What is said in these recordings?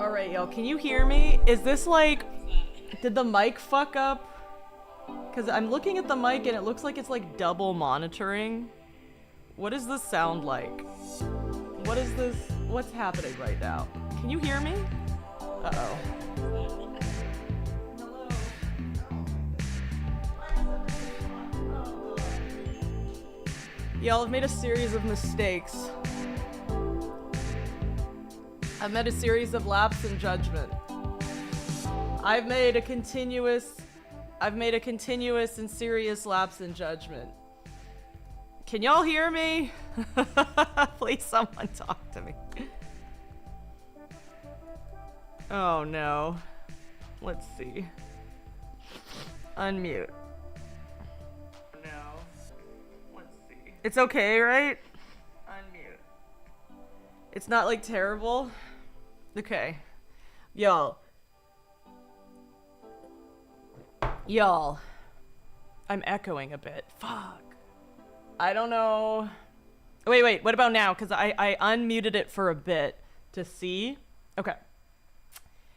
Alright, y'all, can you hear me? Is this like... Did the mic fuck up? Because I'm looking at the mic and it looks like it's like double monitoring. What does this sound like? What is this? What's happening right now? Can you hear me? Uh-oh. Y'all have made a series of mistakes. I've made a series of lapse in judgment. I've made a continuous and serious lapse in judgment. Can y'all hear me? Please someone talk to me. Oh no. Let's see. Unmute. No. Let's see. It's okay, right? Unmute. It's not like terrible? Okay. Y'all. I'm echoing a bit. Fuck. I don't know. Wait, what about now? Because I unmuted it for a bit to see. Okay.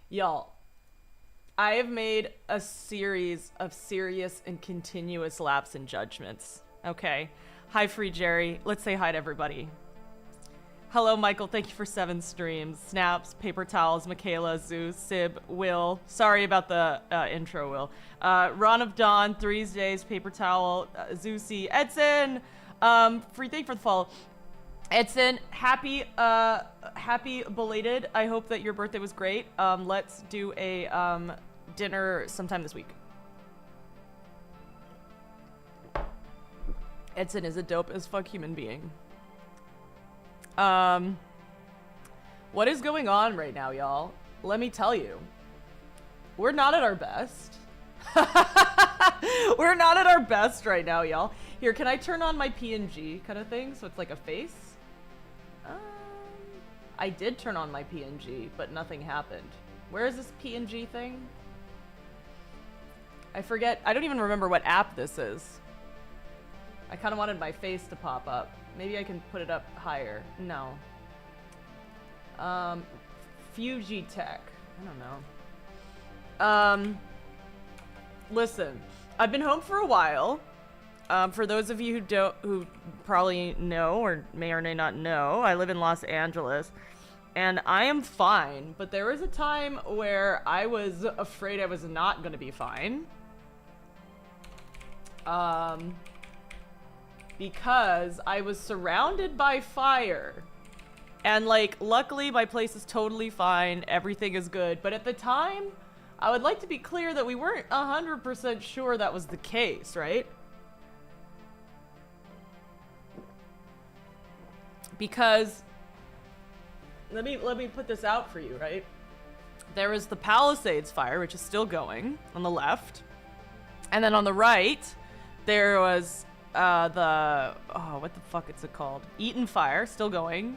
Y'all, I have made a series of serious and continuous lapse in judgments. Okay. Hi, Free Jerry. Let's say hi to everybody. Hello, Michael. Thank you for 7 streams. Snaps, paper towels, Michaela, Zeus, Sib, Will. Sorry about the intro, Will. Ron of Dawn, 3 days, paper towel, Zeusy, Edson. Free thank you for the follow. Edson, happy belated. I hope that your birthday was great. Let's do a dinner sometime this week. Edson is a dope as fuck human being. What is going on right now, y'all? Let me tell you. We're not at our best. We're not at our best right now, y'all. Here, can I turn on my PNG kind of thing so it's like a face? I did turn on my PNG, but nothing happened. Where is this PNG thing? I forget. I don't even remember what app this is. I kind of wanted my face to pop up. Maybe I can put it up higher. No. Fugitech. I don't know. Listen, I've been home for a while. For those of you who probably know or may or may not know, I live in Los Angeles, and I am fine. But there was a time where I was afraid I was not going to be fine. Because I was surrounded by fire. And, like, luckily my place is totally fine. Everything is good. But at the time, I would like to be clear that we weren't 100% sure that was the case, right? Because, let me put this out for you, right? There was the Palisades fire, which is still going on the left. And then on the right, there was... what the fuck is it called? Eaton fire, still going.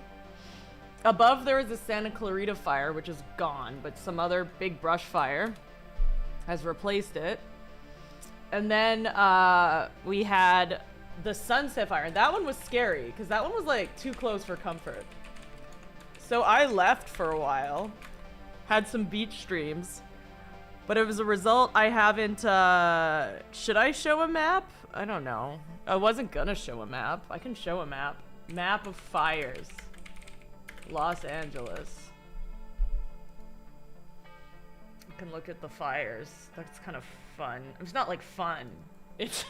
Above there is the Santa Clarita fire, which is gone, but some other big brush fire has replaced it. And then we had the Sunset fire. That one was scary, because that one was like too close for comfort. So I left for a while, had some beach streams, but as a result, I haven't, should I show a map? I don't know. I wasn't gonna show a map. I can show a map. Map of fires. Los Angeles. You can look at the fires. That's kind of fun. It's not like fun. It's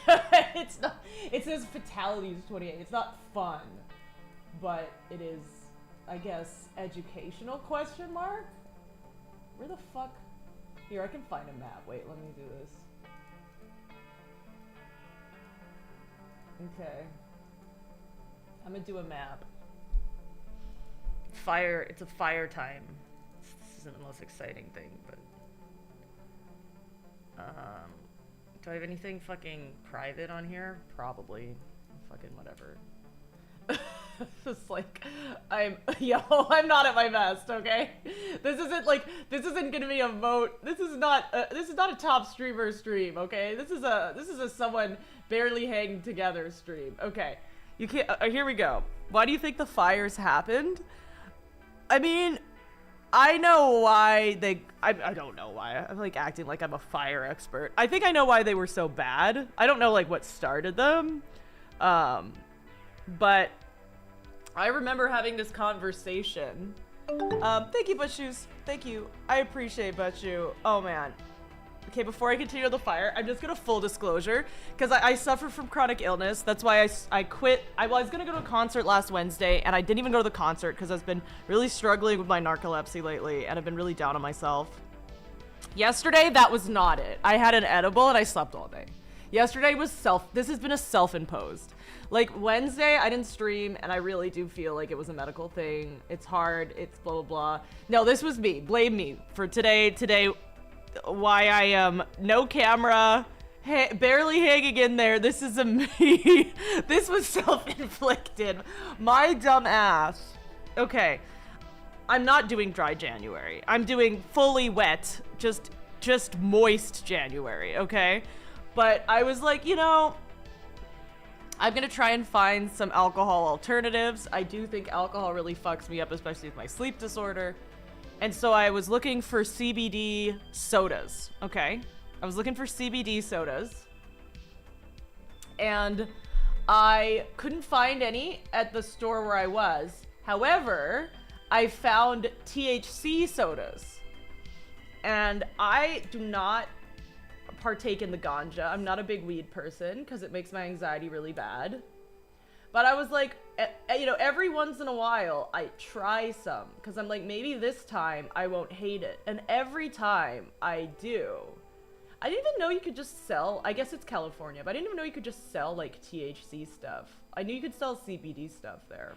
it's not. It says fatalities 28. It's not fun, but it is, I guess, educational question mark. Where the fuck? Here, I can find a map. Wait, let me do this. Okay. I'm gonna do a map. Fire, it's a fire time. This isn't the most exciting thing, but... do I have anything fucking private on here? Probably. Fucking whatever. Just like, I'm not at my best, okay? This isn't gonna be a vote. This is not a top streamer stream, okay? This is a someone barely hanging together stream. Okay, you can't, here we go. Why do you think the fires happened? I mean, I know why I don't know why. I'm like acting like I'm a fire expert. I think I know why they were so bad. I don't know like what started them. But I remember having this conversation. Thank you, Butchus. Thank you. I appreciate Butchu. Oh man. Okay, before I continue the fire, I'm just gonna full disclosure, because I suffer from chronic illness. That's why I quit. I was gonna go to a concert last Wednesday, and I didn't even go to the concert because I've been really struggling with my narcolepsy lately, and I've been really down on myself. Yesterday, that was not it. I had an edible, and I slept all day. Yesterday was this has been a self-imposed. Like, Wednesday, I didn't stream, and I really do feel like it was a medical thing. It's hard, it's blah, blah, blah. No, this was me. Blame me for today, why I am no camera, barely hanging in there. This is a me. This was self-inflicted. My dumb ass. Okay, I'm not doing dry January. I'm doing fully wet, just moist January, okay? But I was like, you know, I'm gonna try and find some alcohol alternatives. I do think alcohol really fucks me up, especially with my sleep disorder. And so I was looking for CBD sodas, okay? I was looking for CBD sodas. And I couldn't find any at the store where I was. However, I found THC sodas. And I do not partake in the ganja. I'm not a big weed person because it makes my anxiety really bad. But I was like, you know, every once in a while, I try some. Because I'm like, maybe this time I won't hate it. And every time I do. I didn't even know you could just sell, I guess it's California, but I didn't even know you could just sell, like, THC stuff. I knew you could sell CBD stuff there.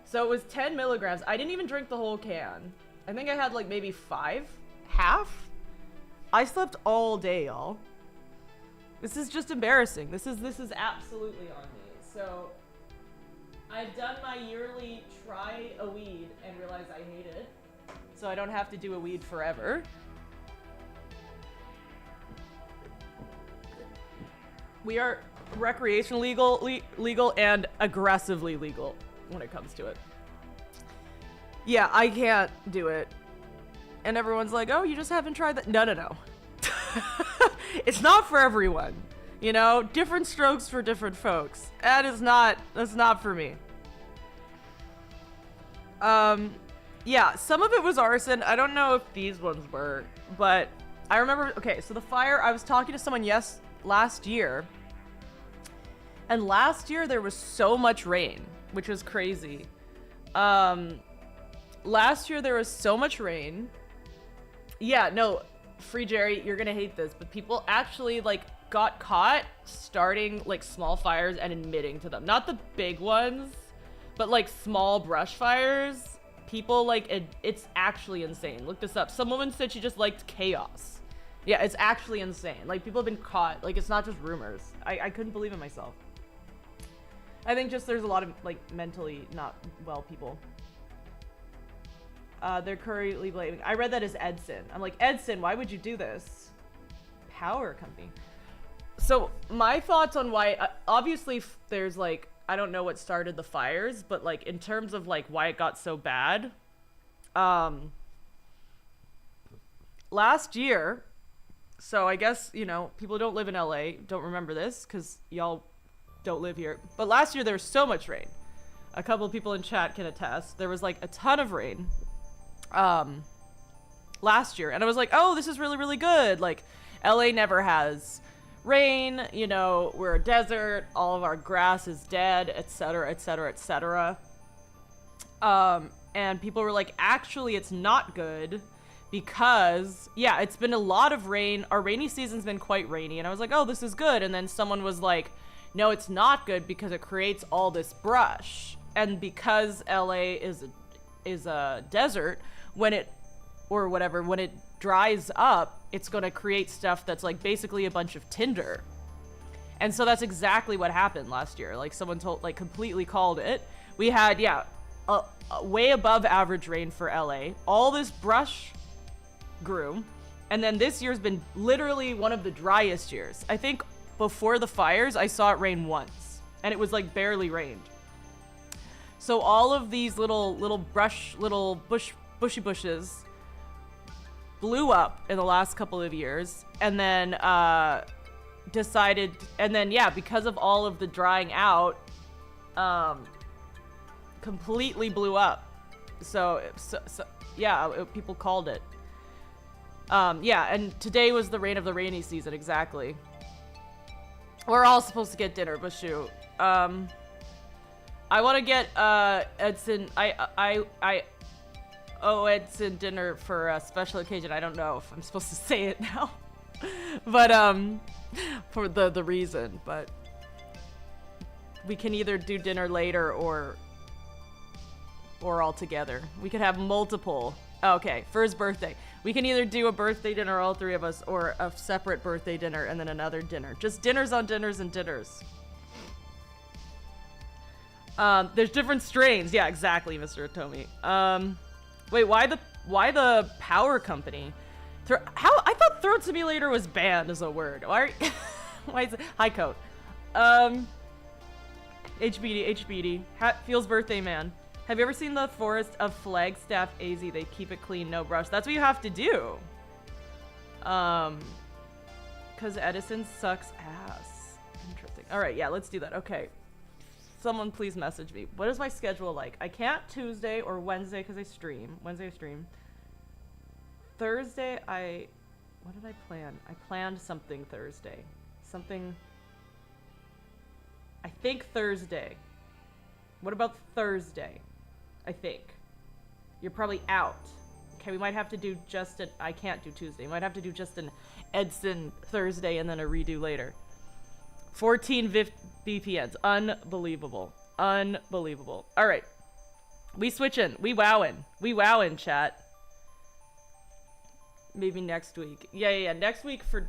So it was 10 milligrams. I didn't even drink the whole can. I think I had, like, maybe 5? Half? I slept all day, y'all. This is just embarrassing. This is absolutely on me. So, I've done my yearly try a weed and realize I hate it. So I don't have to do a weed forever. We are recreationally legal and aggressively legal when it comes to it. Yeah, I can't do it. And everyone's like, oh, you just haven't tried that. No. It's not for everyone. You know, different strokes for different folks. That's not for me. Yeah, some of it was arson. I don't know if these ones were, but I remember, okay, so the fire, I was talking to someone last year, and last year there was so much rain, which was crazy. Last year there was so much rain. Yeah, no, Free Jerry, you're gonna hate this, but people actually, like, got caught starting, like, small fires and admitting to them. Not the big ones, but, like, small brush fires. People, like, it's actually insane. Look this up. Some woman said she just liked chaos. Yeah, it's actually insane. Like, people have been caught. Like, it's not just rumors. I couldn't believe it myself. I think just there's a lot of, like, mentally not well people. They're currently blaming. I read that as Edson. I'm like, Edson, why would you do this? Power company. So my thoughts on why, obviously there's, like, I don't know what started the fires, but, like, in terms of, like, why it got so bad, last year, so I guess, you know, people who don't live in LA don't remember this because y'all don't live here, but last year there was so much rain. A couple of people in chat can attest. There was, like, a ton of rain last year, and I was like, oh, this is really, really good. Like, LA never has rain, you know, we're a desert, all of our grass is dead, etc., etc., etc. And people were like, actually, it's not good because, yeah, it's been a lot of rain. Our rainy season's been quite rainy. And I was like, oh, this is good. And then someone was like, no, it's not good because it creates all this brush. And because LA is a desert, when it dries up, it's going to create stuff that's, like, basically a bunch of tinder. And so that's exactly what happened last year. Like, someone completely called it. We had, yeah, a way above average rain for LA. All this brush grew. And then this year's been literally one of the driest years. I think before the fires, I saw it rain once. And it was, like, barely rained. So all of these little bush bushy bushes blew up in the last couple of years, and then decided, and then yeah, because of all of the drying out, completely blew up. So yeah, people called it. Yeah, and today was the rain of the rainy season, exactly. We're all supposed to get dinner, but shoot. I want to get Edson. I owe Edson dinner for a special occasion. I don't know if I'm supposed to say it now, but for the reason. But we can either do dinner later or all together. We could have multiple. Okay, for his birthday. We can either do a birthday dinner, all three of us, or a separate birthday dinner and then another dinner. Just dinners on dinners and dinners. There's different strains. Yeah, exactly, Mr. Otomi. Wait, why the power company? How I thought Throat Simulator was banned as a word. Why is it? Hi, Coat. HBD. Feels birthday man. Have you ever seen the Forest of Flagstaff AZ? They keep it clean, no brush. That's what you have to do. Cause Edison sucks ass. Interesting. All right, yeah, let's do that. Okay. Someone please message me. What is my schedule like? I can't Tuesday or Wednesday because I stream. Wednesday I stream. Thursday what did I plan? I planned something Thursday. Something. I think Thursday. What about Thursday? I think. You're probably out. Okay, we might have to do just I can't do Tuesday. We might have to do just an Edson Thursday and then a redo later. 14 VPNs. Unbelievable. Unbelievable. All right. We switching. We wowing. We wowing, chat. Maybe next week. Yeah. Next week for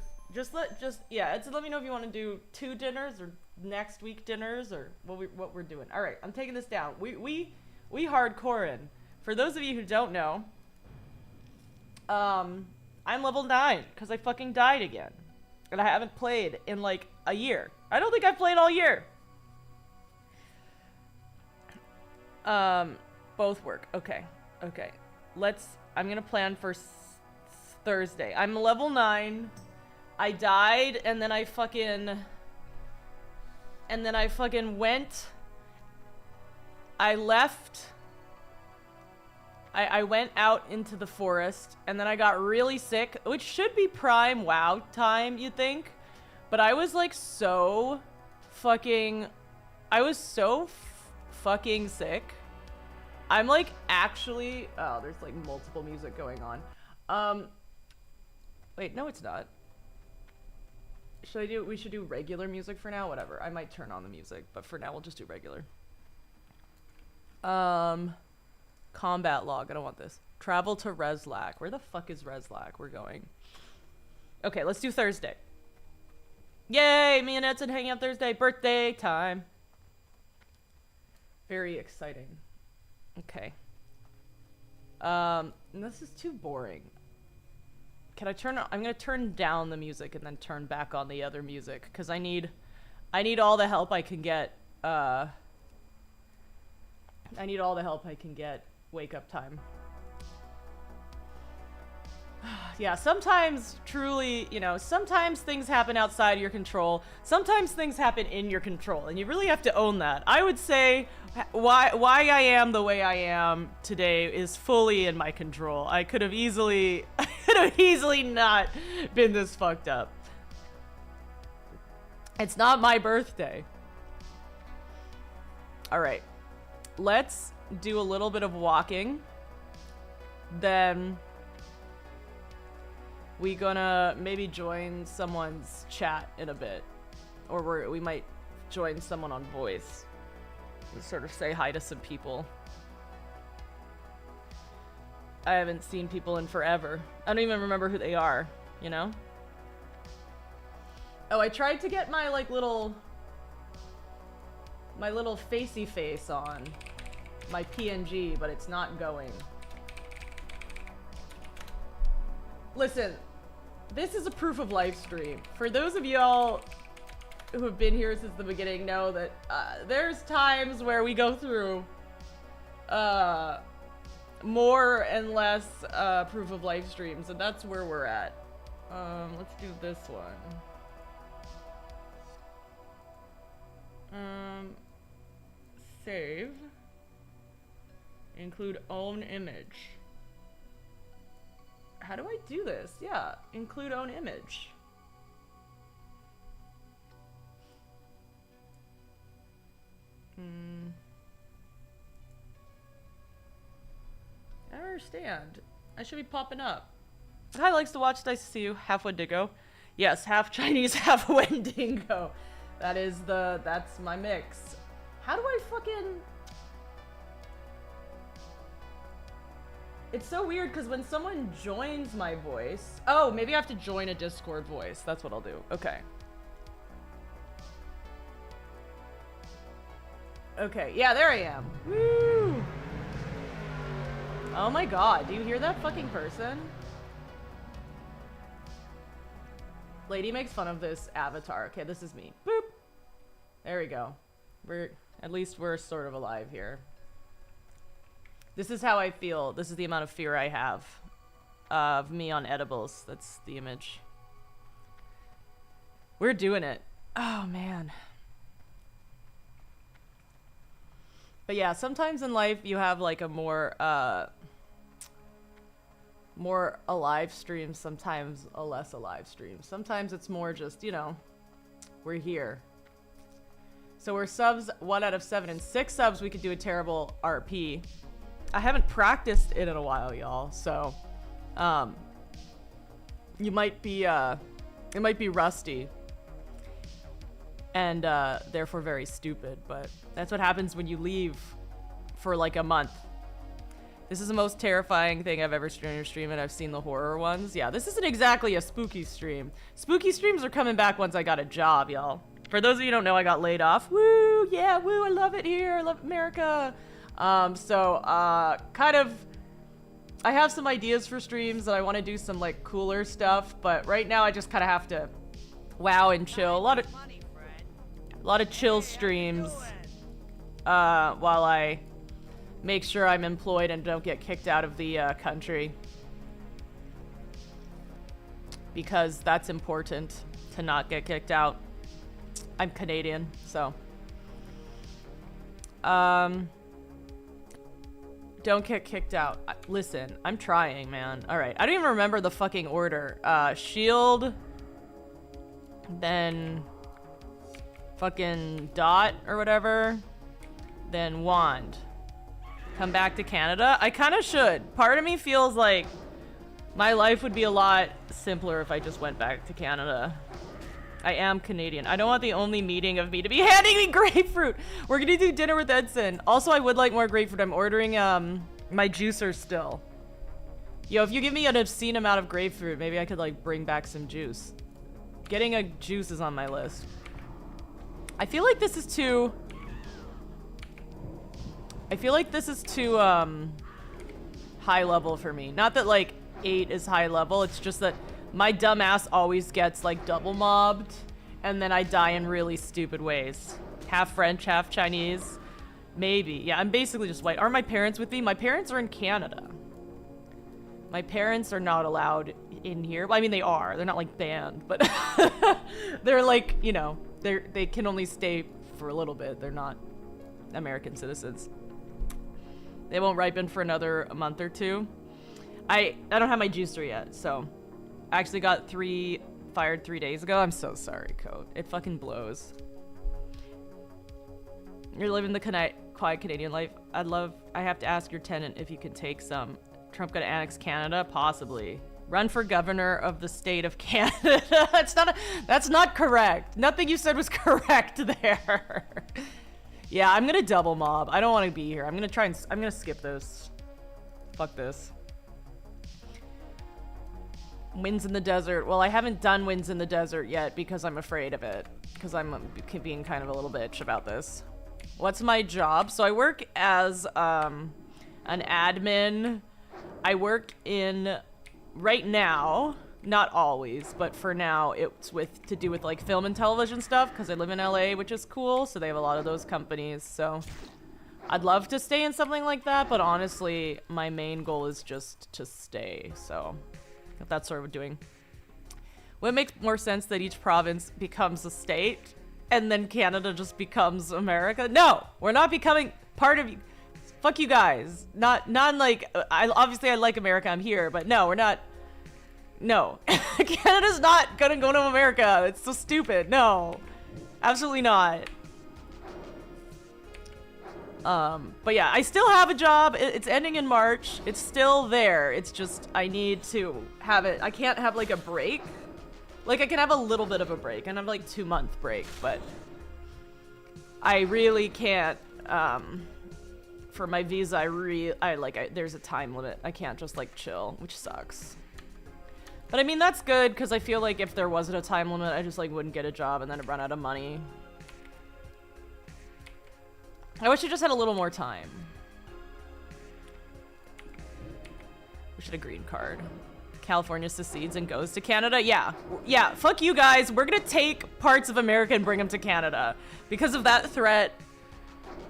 yeah. Edson, let me know if you want to do 2 dinners or next week dinners or what we're doing. All right. I'm taking this down. We hardcoreing. For those of you who don't know, I'm level 9 because I fucking died again. And I haven't played in like a year. I don't think I've played all year. Both work. Okay. I'm gonna plan for Thursday. I'm level 9. I died and then I fucking went. I left. I went out into the forest and then I got really sick, which should be prime WoW time, you'd think. But I was like so fucking sick. I'm like actually, oh, there's like multiple music going on. Wait, no it's not. We should do regular music for now? Whatever. I might turn on the music, but for now we'll just do regular. Combat log. I don't want this. Travel to Reslac. Where the fuck is Reslac? We're going. Okay, let's do Thursday. Yay! Me and Edson hanging out Thursday. Birthday time. Very exciting. Okay. This is too boring. Can I turn on? I'm gonna turn down the music and then turn back on the other music because I need all the help I can get. I need all the help I can get. Wake up time. Yeah, sometimes truly, sometimes things happen outside of your control. Sometimes things happen in your control, and you really have to own that. I would say why I am the way I am today is fully in my control. I could have easily not been this fucked up. It's not my birthday. All right. Let's do a little bit of walking. Then we gonna maybe join someone's chat in a bit, or we might join someone on voice and sort of say hi to some people. I haven't seen people in forever. I don't even remember who they are, Oh, I tried to get my little facey face on my PNG, but it's not going. Listen, this is a proof of life stream. For those of y'all who have been here since the beginning know that there's times where we go through more and less proof of life streams, and that's where we're at. Let's do this one. Save. Include own image. How do I do this? Yeah, include own image. I don't understand. I should be popping up. Hi, likes to watch. Nice to see you. Half Wendigo. Yes, half Chinese, half Wendigo. That's my mix. How do I fucking... It's so weird because when someone joins my voice... Oh, maybe I have to join a Discord voice. That's what I'll do. Okay. Okay, yeah, there I am. Woo! Oh my god, do you hear that fucking person? Lady makes fun of this avatar. Okay, this is me. Boop! There we go. At least we're sort of alive here. This is how I feel. This is the amount of fear I have of me on edibles. That's the image. We're doing it. Oh, man. But yeah, sometimes in life you have like a more alive stream, sometimes a less alive stream. Sometimes it's more just, you know, we're here. So we're subs 1 out of 7 and 6 subs we could do a terrible RP. I haven't practiced it in a while, y'all, so you might be it might be rusty and therefore very stupid, but that's what happens when you leave for like a month. This is the most terrifying thing I've ever streamed, and I've seen the horror ones. Yeah, this isn't exactly a spooky stream. Spooky streams are coming back once I got a job, y'all. For those of you who don't know, I got laid off. Woo! Yeah, woo! I love it here. I love America. Kind of, I have some ideas for streams and I want to do some like cooler stuff, but right now I just kind of have to wow and chill. A lot of chill streams, while I make sure I'm employed and don't get kicked out of the country, because that's important to not get kicked out. I'm Canadian, so don't get kicked out. Listen, I'm trying, man. All right, I don't even remember the fucking order. Shield, then fucking dot or whatever, then wand. Come back to Canada? I kind of should. Part of me feels like my life would be a lot simpler if I just went back to Canada. I am Canadian. I don't want the only meeting of me to be handing me grapefruit. We're gonna do dinner with Edson. Also, I would like more grapefruit. I'm ordering my juicer still. Yo, if you give me an obscene amount of grapefruit, maybe I could like bring back some juice. Getting a juice is on my list. I feel like this is too... high level for me. Not that like 8 is high level, it's just that my dumbass always gets like double mobbed and then I die in really stupid ways. Half French, half Chinese. Maybe. Yeah, I'm basically just white. Are my parents with me? My parents are in Canada. My parents are not allowed in here. Well, I mean, they are. They're not like banned, but they're like, you know, they can only stay for a little bit. They're not American citizens. They won't ripen for another month or two. I don't have my juicer yet, so I actually got fired 3 days ago. I'm so sorry, Coat. It fucking blows. You're living the quiet Canadian life. I have to ask your tenant if you can take some. Trump gonna annex Canada? Possibly. Run for governor of the state of Canada. That's not correct. Nothing you said was correct there. Yeah, I'm gonna double mob. I don't want to be here. I'm gonna skip this. Fuck this. Winds in the desert. Well, I haven't done Winds in the desert yet because I'm afraid of it. Because I'm being kind of a little bitch about this. What's my job? So I work as an admin. I work in, right now, not always, but for now, it's to do with like film and television stuff because I live in LA, which is cool. So they have a lot of those companies. So I'd love to stay in something like that, but honestly, my main goal is just to stay. So that's sort of what we're doing. Would it make more sense that each province becomes a state and then Canada just becomes America? No, we're not becoming part of you. Fuck you guys. Not like, I like America, I'm here, but no, we're not. No. Canada's not gonna go to America. It's so stupid. No. Absolutely not. But yeah, I still have a job. It's ending in March. It's still there. It's just, I need to have it. I can't have like a break. Like I can have a little bit of a break. I can have like 2-month break, but I really can't, for my visa, there's a time limit. I can't just like chill, which sucks. But I mean, that's good because I feel like if there wasn't a time limit, I just like wouldn't get a job and then I'd run out of money. I wish I just had a little more time. We should have a green card. California secedes and goes to Canada. Yeah, fuck you guys. We're gonna take parts of America and bring them to Canada. Because of that threat,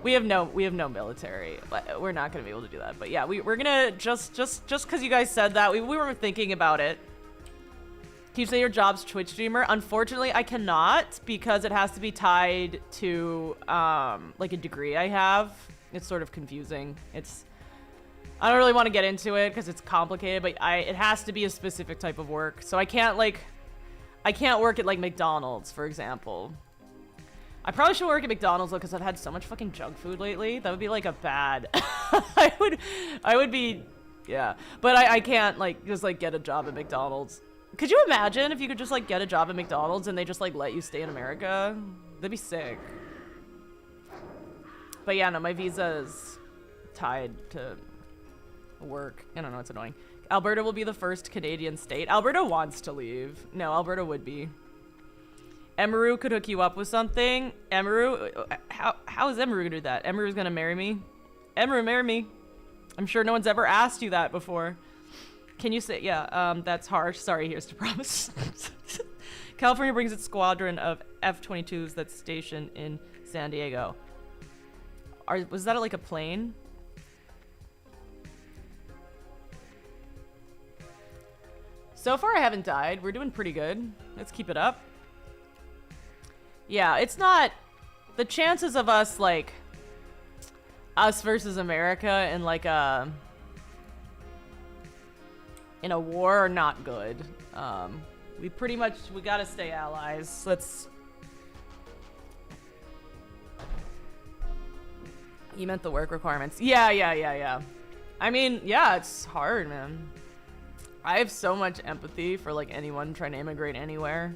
we have no military. We're not gonna be able to do that. But yeah, we're gonna just because you guys said that, we were thinking about it. Can you say your job's Twitch streamer? Unfortunately, I cannot because it has to be tied to like a degree I have. It's sort of confusing. I don't really want to get into it because it's complicated, but it has to be a specific type of work. So I can't work at like McDonald's, for example. I probably should work at McDonald's though because I've had so much fucking junk food lately. That would be like a bad. I would be, yeah. But I can't like just like get a job at McDonald's. Could you imagine if you could just like get a job at McDonald's and they just like let you stay in America? That'd be sick. But yeah, no, my visa is tied to work. I don't know, it's annoying. Alberta will be the first Canadian state. Alberta wants to leave. No, Alberta would be. Emeru could hook you up with something. Emeru, how is Emeru gonna do that? Emeru's gonna marry me? Emeru, marry me. I'm sure no one's ever asked you that before. Can you say, yeah, that's harsh. Sorry, here's to promise. California brings its squadron of F-22s that's stationed in San Diego. Was that like a plane? So far I haven't died. We're doing pretty good. Let's keep it up. Yeah, it's not, the chances of us like, us versus America in like in a war are not good. We gotta stay allies. You meant the work requirements. Yeah. I mean, yeah, it's hard, man. I have so much empathy for like anyone trying to immigrate anywhere.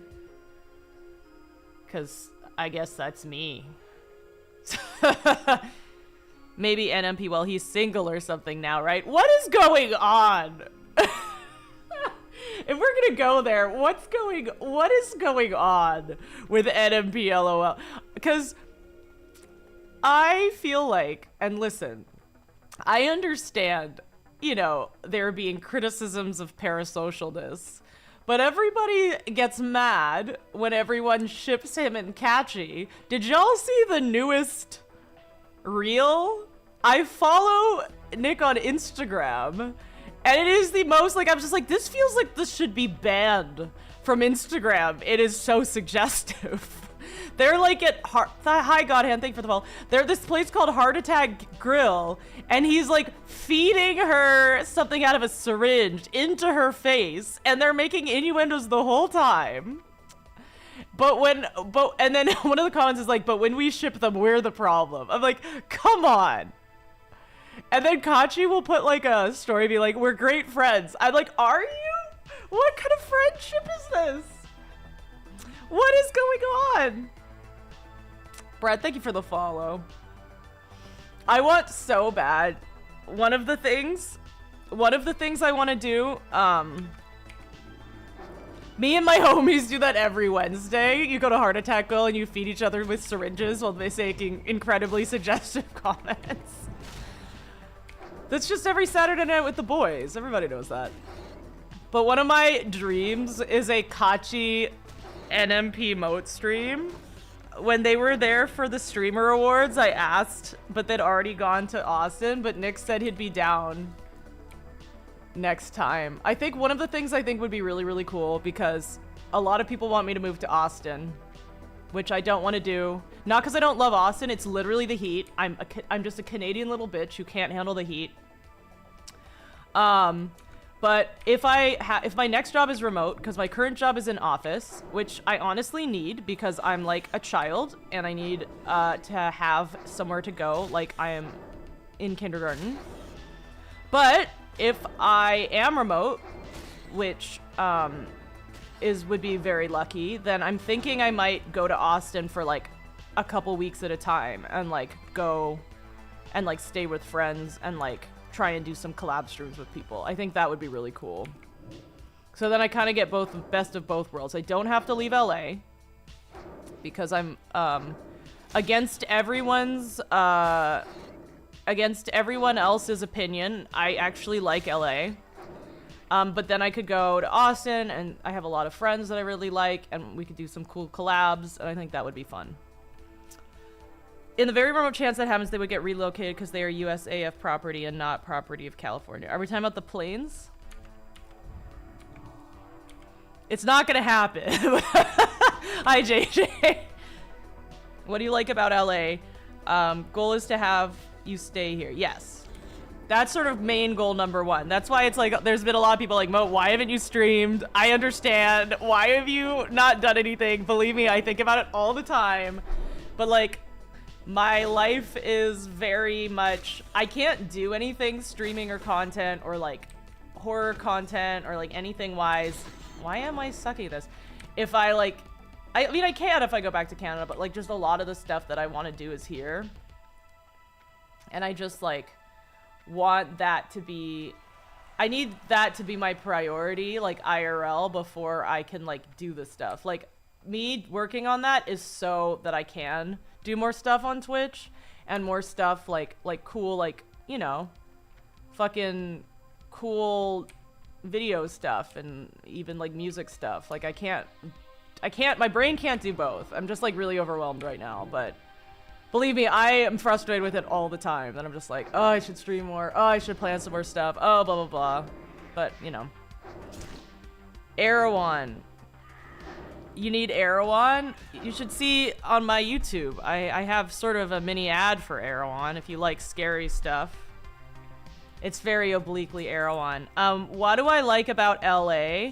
Cause I guess that's me. Maybe NMP, well, he's single or something now, right? What is going on? If we're gonna go there, what is going on with NMP LOL? Because I feel like, and listen, I understand, you know, there being criticisms of parasocialness, but everybody gets mad when everyone ships him and Catchy. Did y'all see the newest reel? I follow Nick on Instagram, and it is the most, like, I'm just like, this feels like this should be banned from Instagram. It is so suggestive. They're like at hi Godhand, thank you for the follow. They're this place called Heart Attack Grill, and he's like feeding her something out of a syringe into her face, and they're making innuendos the whole time. And then one of the comments is like, but when we ship them, we're the problem. I'm like, come on. And then Kachi will put like a story, be like, we're great friends. I'm like, are you? What kind of friendship is this? What is going on? Brad, thank you for the follow. I want so bad. One of the things I want to do, me and my homies do that every Wednesday. You go to Heart Attack Grill and you feed each other with syringes while they say incredibly suggestive comments. That's just every Saturday night with the boys. Everybody knows that. But one of my dreams is a Kachi NMP moat stream. when they were there for the streamer awards, I asked, but they'd already gone to Austin, but Nick said he'd be down next time. I think one of the things I think would be really, really cool, because a lot of people want me to move to Austin, which I don't want to do. Not because I don't love Austin, it's literally the heat. I'm just a Canadian little bitch who can't handle the heat. But if my next job is remote, because my current job is in office, which I honestly need because I'm like a child and I need to have somewhere to go, like I am in kindergarten. But if I am remote, which would be very lucky, then I'm thinking I might go to Austin for like a couple weeks at a time and like go and like stay with friends and like try and do some collab streams with people. I think that would be really cool. So then I kind of get best of both worlds. I don't have to leave LA because I'm against everyone else's opinion. I actually like LA. But then I could go to Austin, and I have a lot of friends that I really like, and we could do some cool collabs, and I think that would be fun. In the very remote chance that happens, they would get relocated because they are USAF property and not property of California. Are we talking about the planes? It's not gonna happen. Hi, JJ. What do you like about LA? Goal is to have you stay here. Yes. That's sort of main goal number one. That's why it's like, there's been a lot of people like, Mo, why haven't you streamed? I understand. Why have you not done anything? Believe me, I think about it all the time. But like, my life is very much, I can't do anything streaming or content or like horror content or like anything wise. Why am I sucking this? If I like, I mean, I can if I go back to Canada, but like just a lot of the stuff that I want to do is here. And I just like want that to be, I need that to be my priority, like IRL, before I can like do the stuff. Like me working on that is so that I can do more stuff on Twitch and more stuff like cool, like, you know, fucking cool video stuff and even like music stuff. Like I can't, my brain can't do both. I'm just like really overwhelmed right now, but believe me, I am frustrated with it all the time. Then I'm just like, oh, I should stream more. Oh, I should plan some more stuff. Oh, blah, blah, blah. But, you know. Erewhon. You need Erewhon? You should see on my YouTube. I have sort of a mini ad for Erewhon if you like scary stuff. It's very obliquely Erewhon. What do I like about LA?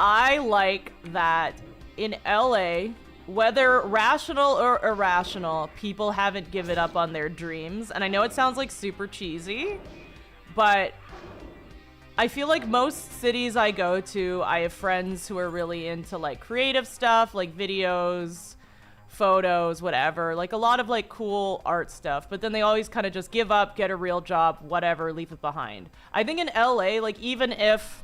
I like that in LA, whether rational or irrational, people haven't given up on their dreams. And I know it sounds like super cheesy, but I feel like most cities I go to, I have friends who are really into like creative stuff, like videos, photos, whatever, like a lot of like cool art stuff, but then they always kind of just give up, get a real job, whatever, leave it behind. I think in LA, like even if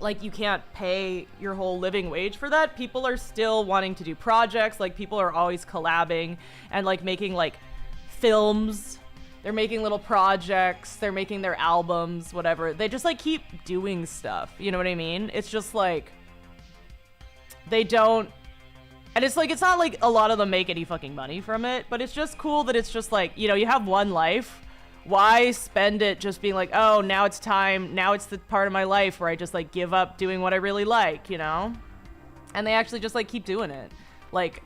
like you can't pay your whole living wage for that, people are still wanting to do projects. Like people are always collabing and like making like films. They're making little projects. They're making their albums, whatever. They just like keep doing stuff. You know what I mean? It's just like they don't. And it's like, it's not like a lot of them make any fucking money from it, but it's just cool that it's just like, you know, you have one life. Why spend it just being like, oh, now it's time. Now it's the part of my life where I just like give up doing what I really like, you know? And they actually just like keep doing it. Like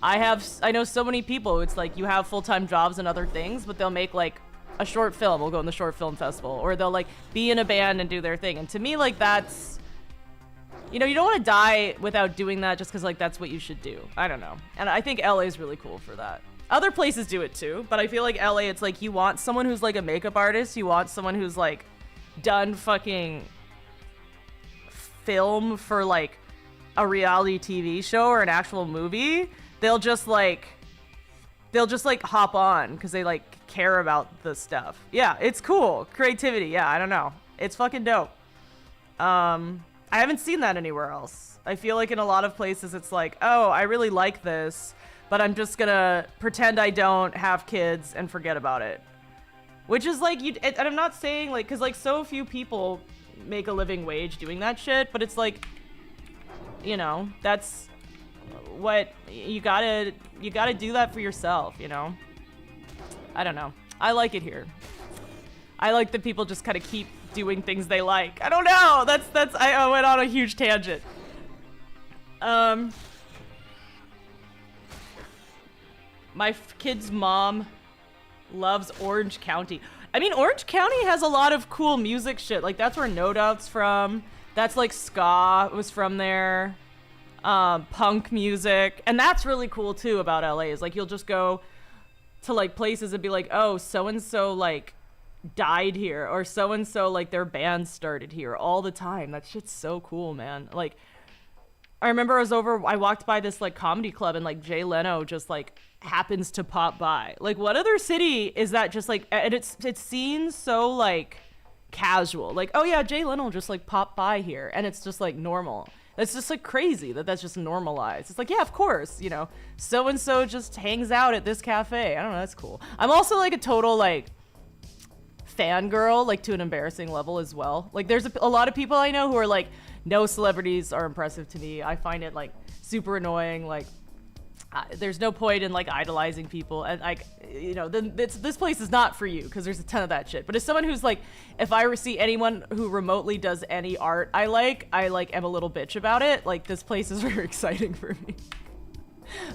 I know so many people, it's like you have full-time jobs and other things, but they'll make like a short film. We'll go in the short film festival, or they'll like be in a band and do their thing. And to me, like that's, you know, you don't want to die without doing that just because like that's what you should do. I don't know. And I think LA is really cool for that. Other places do it too, but I feel like LA, it's like you want someone who's like a makeup artist. You want someone who's like done fucking film for like a reality TV show or an actual movie. They'll just like hop on because they like care about the stuff. Yeah, it's cool. Creativity. Yeah, I don't know. It's fucking dope. I haven't seen that anywhere else. I feel like in a lot of places it's like, oh, I really like this, but I'm just gonna pretend I don't have kids and forget about it. Which is like, and I'm not saying like, cause like so few people make a living wage doing that shit, but it's like, you know, that's what you gotta do that for yourself, you know. I don't know. I like it here. I like that people just kind of keep doing things they like. I don't know. I went on a huge tangent. My kid's mom loves Orange County. I mean, Orange County has a lot of cool music shit. Like, that's where No Doubt's from. That's like ska was from there. Punk music. And that's really cool too about LA is like, you'll just go to like places and be like, oh, so-and-so like died here, or so-and-so like their band started here all the time. That shit's so cool, man. Like, I remember I walked by this like comedy club and like Jay Leno just like happens to pop by. Like, what other city is that just like, and it seems so like casual. Like, oh yeah, Jay Leno just like popped by here, and it's just like normal. That's just like crazy that's just normalized. It's like, yeah, of course, you know, so-and-so just hangs out at this cafe. I don't know, that's cool. I'm also like a total like fangirl, like to an embarrassing level as well. Like, there's a lot of people I know who are like, no celebrities are impressive to me. I find it like super annoying. Like, there's no point in like idolizing people, and like, you know, then this place is not for you because there's a ton of that shit. But as someone who's like, if I see anyone who remotely does any art I like am a little bitch about it. Like, this place is very exciting for me.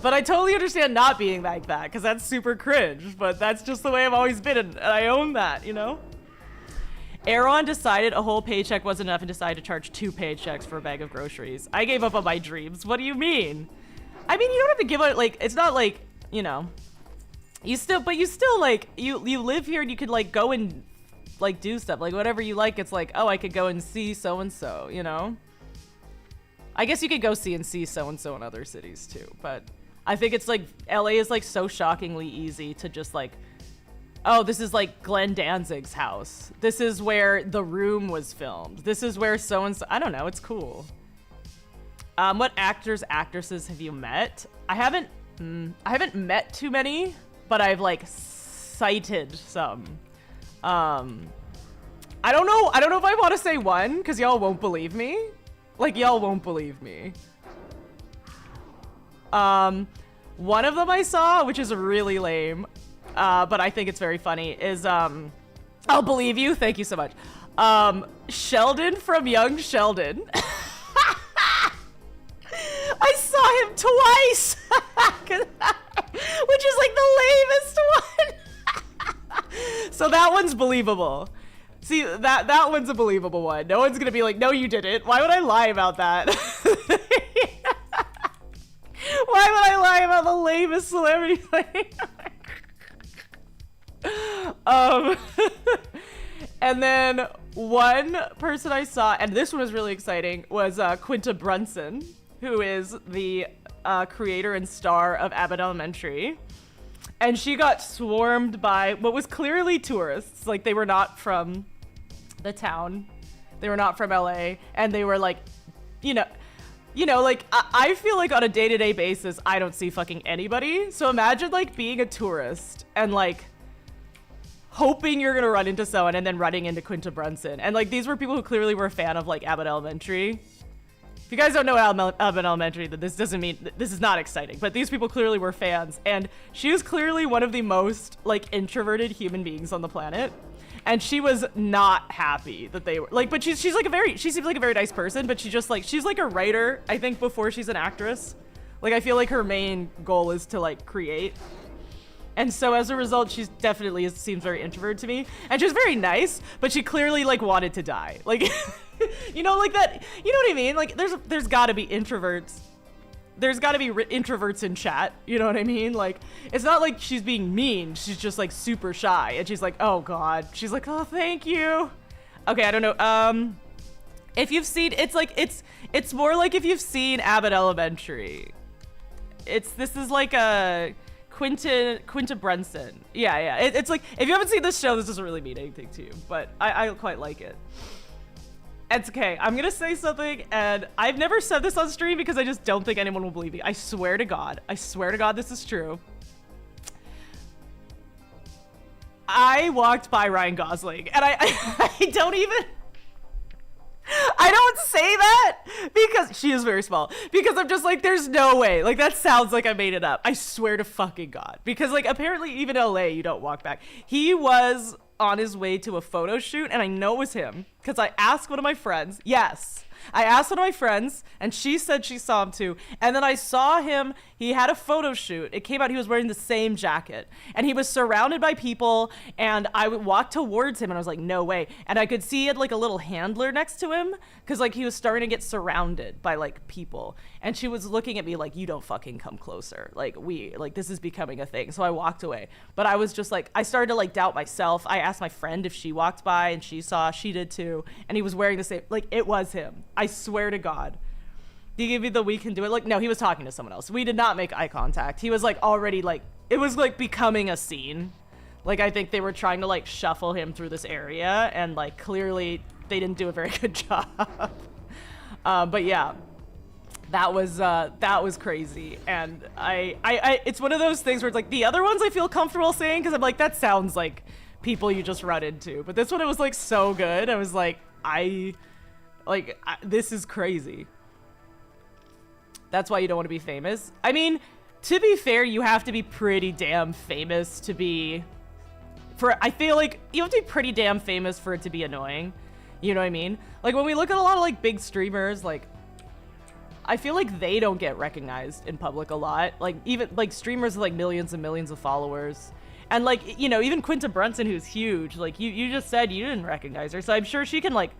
But I totally understand not being like that, because that's super cringe, but that's just the way I've always been, and I own that, you know? Aaron decided a whole paycheck wasn't enough and decided to charge 2 paychecks for a bag of groceries. I gave up on my dreams. What do you mean? I mean, you don't have to give up, like, it's not like, you know, you still like, you live here and you could like go and like do stuff, like whatever you like. It's like, oh, I could go and see so-and-so, you know? I guess you could go see so-and-so in other cities too, but I think it's like, LA is like so shockingly easy to just like, oh, this is like Glenn Danzig's house. This is where The Room was filmed. This is where so-and-so, I don't know, it's cool. What actors, actresses have you met? I haven't met too many, but I've like cited some. I don't know if I want to say one, because y'all won't believe me. Like, y'all won't believe me. One of them I saw, which is really lame, but I think it's very funny, is, I'll believe you. Thank you so much. Sheldon from Young Sheldon. I saw him twice, which is like the lamest one. So that one's believable. See, that one's a believable one. No one's gonna be like, no, you didn't. Why would I lie about that? Why would I lie about the lamest celebrity thing? And then one person I saw, and this one was really exciting, was Quinta Brunson, who is the creator and star of Abbott Elementary. And she got swarmed by what was clearly tourists. Like, they were not from the town. They were not from LA. And they were like, you know, like, I feel like on a day-to-day basis, I don't see fucking anybody. So imagine like being a tourist and like hoping you're gonna run into someone and then running into Quinta Brunson. And like, these were people who clearly were a fan of like Abbott Elementary. If you guys don't know Abbott Elementary, then this doesn't mean, this is not exciting, but these people clearly were fans, and she was clearly one of the most like introverted human beings on the planet, and she was not happy that they were like, but she seems like a very nice person, but she's like a writer, I think, before she's an actress. Like, I feel like her main goal is to like create. And so as a result, she's definitely seems very introverted to me, and she's very nice, but she clearly like wanted to die. Like, you know, like that, you know what I mean? Like, there's gotta be introverts. There's gotta be introverts in chat. You know what I mean? Like, it's not like she's being mean. She's just like super shy, and she's like, oh God. She's like, oh, thank you. Okay, I don't know. If you've seen, it's more like if you've seen Abbott Elementary. This is like a Quinta Brunson. Yeah. It's like, if you haven't seen this show, this doesn't really mean anything to you, but I quite like it. It's okay. I'm gonna say something, and I've never said this on stream because I just don't think anyone will believe me. I swear to God this is true. I walked by Ryan Gosling, and I don't say that Because she is very small. Because I'm just like, there's no way. Like, that sounds like I made it up. I swear to fucking God. Because, like, apparently even LA, you don't walk back. He was on his way to a photo shoot, and I know it was him. Because I asked one of my friends. Yes. I asked one of my friends, and she said she saw him too. And then I saw him. He had a photo shoot. It came out he was wearing the same jacket. And he was surrounded by people, and I walked towards him, and I was like, no way. And I could see he had, like, a little handler next to him, because, like, he was starting to get surrounded by, like, people. And she was looking at me like, you don't fucking come closer. Like, this is becoming a thing. So I walked away. But I was just, like, I started to, like, doubt myself. I asked my friend if she walked by, and she did too. And he was wearing the same, like, it was him. I swear to God. Did he give me the we can do it? Like, no, he was talking to someone else. We did not make eye contact. He was, like, already, like, it was, like, becoming a scene. Like, I think they were trying to, like, shuffle him through this area, and, like, clearly they didn't do a very good job. But yeah, that was crazy. And I it's one of those things where it's like, the other ones I feel comfortable saying, because I'm like, that sounds like people you just run into. But this one, it was, like, so good. I was like, this is crazy. That's why you don't want to be famous. I mean, to be fair, you have to be pretty damn famous to be... I feel like you have to be pretty damn famous for it to be annoying. You know what I mean? Like, when we look at a lot of, like, big streamers, like, I feel like they don't get recognized in public a lot. Like, even, like, streamers with, like, millions and millions of followers. And, like, you know, even Quinta Brunson, who's huge, like, you just said you didn't recognize her. So I'm sure she can, like,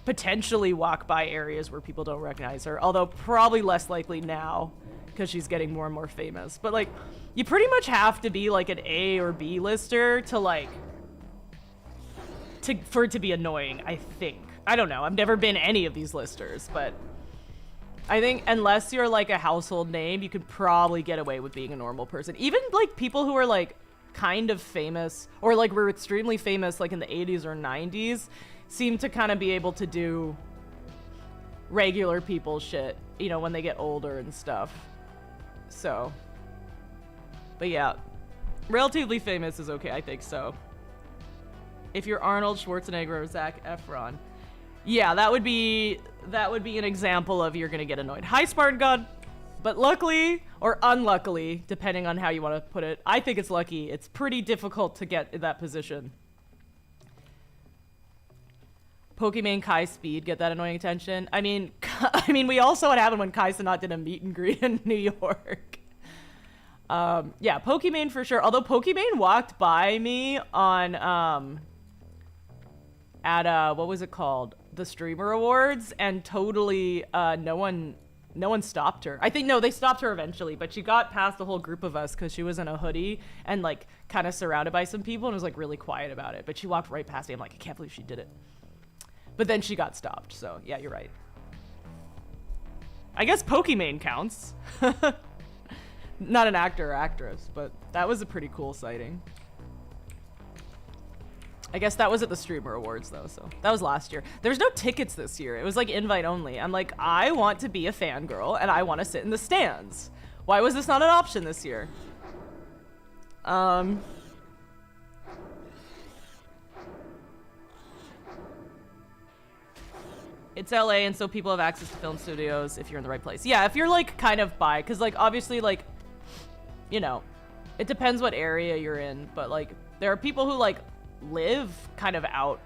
potentially walk by areas where people don't recognize her, although probably less likely now because she's getting more and more famous. But, like, you pretty much have to be, like, an A or B lister to, like, for it to be annoying, I think. I don't know. I've never been any of these listers, but I think unless you're, like, a household name, you could probably get away with being a normal person. Even, like, people who are, like, kind of famous or, like, were extremely famous, like, in the 80s or 90s, seem to kind of be able to do regular people shit, you know, when they get older and stuff. So, but yeah, relatively famous is okay, I think so. If you're Arnold Schwarzenegger or Zac Efron, yeah, that would be an example of you're gonna get annoyed. Hi, Spartan God. But luckily or unluckily, depending on how you want to put it, I think it's lucky. It's pretty difficult to get in that position. Pokimane Kai Speed get that annoying attention. I mean, we all saw what happened when Kai Cenat did a meet and greet in New York. Yeah, Pokimane for sure. Although Pokimane walked by me on at what was it called? The Streamer Awards, and totally no one stopped her. I think, no, they stopped her eventually, but she got past the whole group of us because she was in a hoodie and, like, kind of surrounded by some people and was, like, really quiet about it. But she walked right past me. I'm like, I can't believe she did it. But then she got stopped, so yeah, you're right. I guess Pokimane counts. Not an actor or actress, but that was a pretty cool sighting. I guess that was at the Streamer Awards, though, so that was last year. There's no tickets this year. It was, like, invite only. I'm like, I want to be a fangirl, and I want to sit in the stands. Why was this not an option this year? It's LA, and so people have access to film studios if you're in the right place. Yeah, if you're, like, kind of by, because, like, obviously, like, you know, it depends what area you're in, but, like, there are people who, like, live kind of out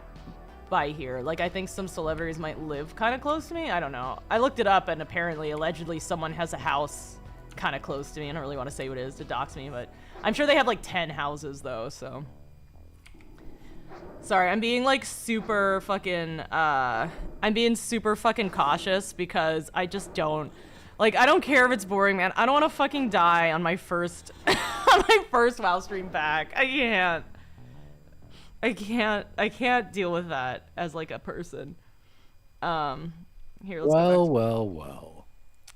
by here. Like, I think some celebrities might live kind of close to me. I don't know. I looked it up, and apparently, allegedly, someone has a house kind of close to me. I don't really want to say what it is to dox me, but I'm sure they have, like, 10 houses, though, so... Sorry, I'm being, like, super fucking, I'm being super fucking cautious because I just don't, like, I don't care if it's boring, man. I don't want to fucking die on my first, on my first WoW stream back. I can't deal with that as, like, a person. Here, let's go back to... Well.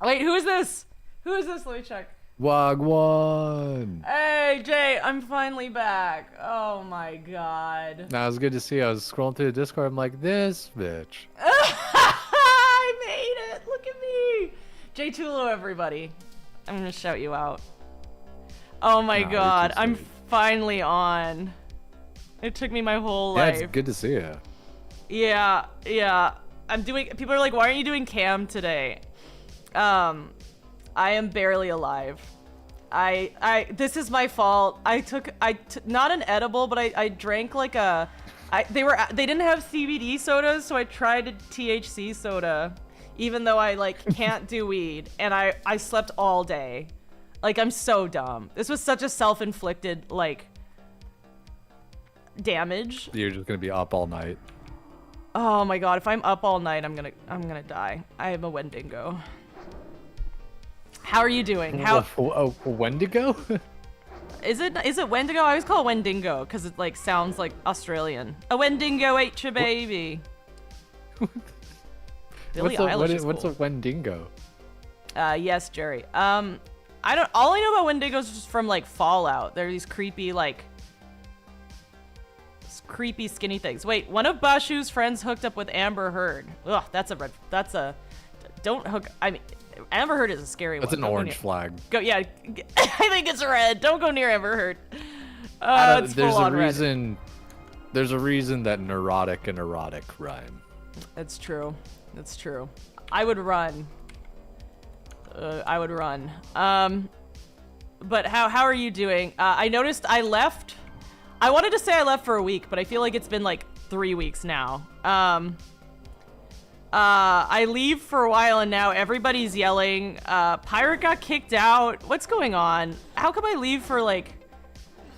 Wait, who is this? Who is this? Let me check. Wagwan. Hey, Jay, I'm finally back. Oh my god. Nah, it was good to see you. I was scrolling through the Discord. I'm like, this bitch. I made it. Look at me. Jay Tulo, everybody. I'm gonna shout you out. Oh my god, I'm finally on. It took me my whole life. Yeah, it's good to see you. Yeah. I'm doing. People are like, why aren't you doing cam today? I am barely alive. This is my fault. I took not an edible, but I drank like a. They didn't have CBD sodas, so I tried a THC soda, even though I like can't do weed, and I slept all day. Like, I'm so dumb. This was such a self-inflicted like damage. You're just gonna be up all night. Oh my god, if I'm up all night, I'm gonna die. I am a Wendigo. How are you doing? How Wendigo? is it Wendigo? I always call it Wendingo because it like sounds like Australian. A Wendigo ate your baby. Billie Eilish is what's cool. a Wendigo? Yes, Jerry. All I know about Wendigos is just from like Fallout. They're these creepy creepy skinny things. Wait, one of Bashu's friends hooked up with Amber Heard. Ugh, don't hook. I mean, Amber Heard is a scary one. That's an orange flag. Go, yeah. I think it's red. Don't go near Amber Heard. It's there's full a on red. reason. There's a reason that neurotic and erotic rhyme. That's true. That's true. I would run. But how are you doing? I noticed I left. I wanted to say I left for a week, but I feel like it's been like 3 weeks now. I leave for a while and now everybody's yelling. Pirate got kicked out. What's going on? How come I leave for like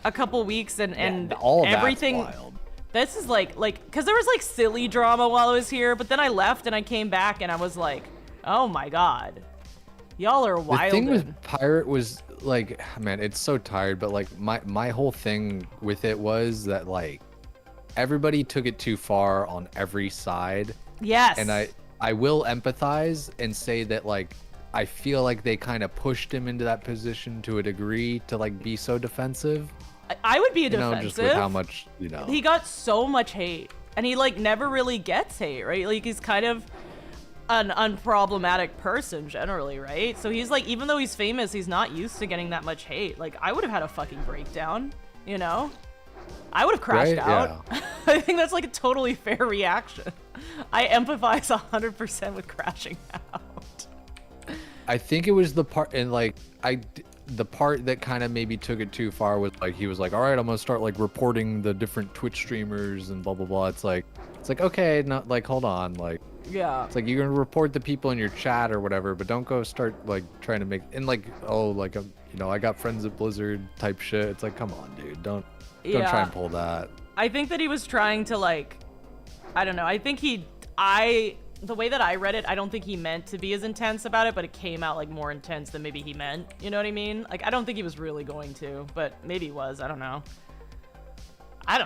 a couple weeks and all of everything? That's wild. This is like, cause there was like silly drama while I was here, but then I left and I came back and I was like, oh my god, y'all are wild. The thing with Pirate was like, man, it's so tired, but like my whole thing with it was that like everybody took it too far on every side. Yes. And I will empathize and say that like I feel like they kind of pushed him into that position to a degree to like be so defensive. I would be a defensive. Just with how much, He got so much hate, and he like never really gets hate, right? Like he's kind of an unproblematic person generally, right? So he's like, even though he's famous, he's not used to getting that much hate. Like I would have had a fucking breakdown, you know? I would have crashed out. Yeah. I think that's like a totally fair reaction. I empathize 100% with crashing out. I think it was the part, and like the part that kind of maybe took it too far was like he was like, all right, I'm gonna start like reporting the different Twitch streamers and blah blah blah. It's like okay, not like, hold on, like, yeah, it's like you're gonna report the people in your chat or whatever, but don't go start like trying to make, and like, oh, like I got friends at Blizzard type shit. It's like, come on, dude, don't try and pull that. I think that he was trying to like, I don't know, I think the way that I read it, I don't think he meant to be as intense about it, but it came out like more intense than maybe he meant. You know what I mean? Like, I don't think he was really going to, but maybe he was. I don't know.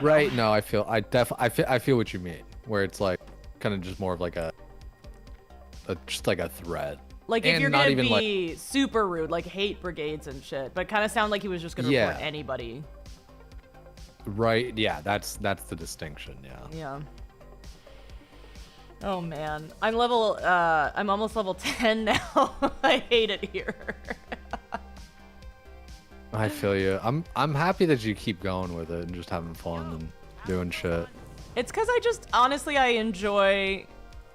Right? No, I feel what you mean. Where it's like kind of just more of like just like a threat. Like if you're gonna be super rude, like hate brigades and shit, but kind of sound like he was just gonna report anybody. Right? Yeah, that's the distinction. Yeah. Yeah. Oh man, I'm almost level 10 now. I hate it here. I feel you. I'm happy that you keep going with it and just having fun and doing shit. It's because honestly, I enjoy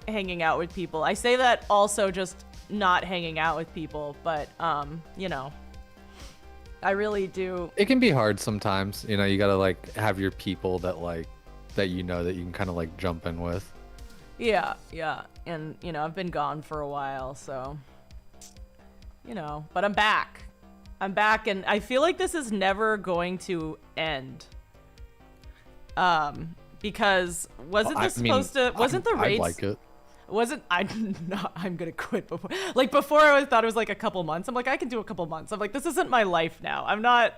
hanging out with people. I say that also just not hanging out with people, but you know, I really do. It can be hard sometimes. You know, you gotta like have your people that you can kind of like jump in with. Yeah, and you know, I've been gone for a while, so you know, but I'm back, and I feel like this is never going to end. Because wasn't the raids? I like it. I'm gonna quit before. Like before, I thought it was like a couple months. I'm like, I can do a couple months. I'm like, this isn't my life now. I'm not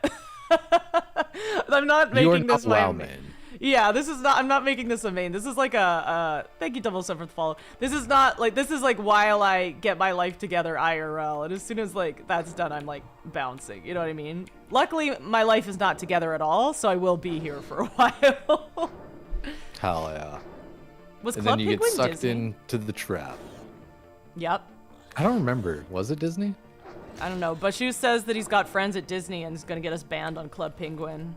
making this my main. Yeah, I'm not making this a main. This is like thank you, Double Seven, for the follow. This is like while I get my life together IRL, and as soon as like that's done, I'm like bouncing. You know what I mean? Luckily, my life is not together at all, so I will be here for a while. Hell yeah. Was and Club then you Penguin get sucked Disney? into the trap. Yep. I don't remember. Was it Disney? I don't know. Bashu says that he's got friends at Disney and is gonna get us banned on Club Penguin.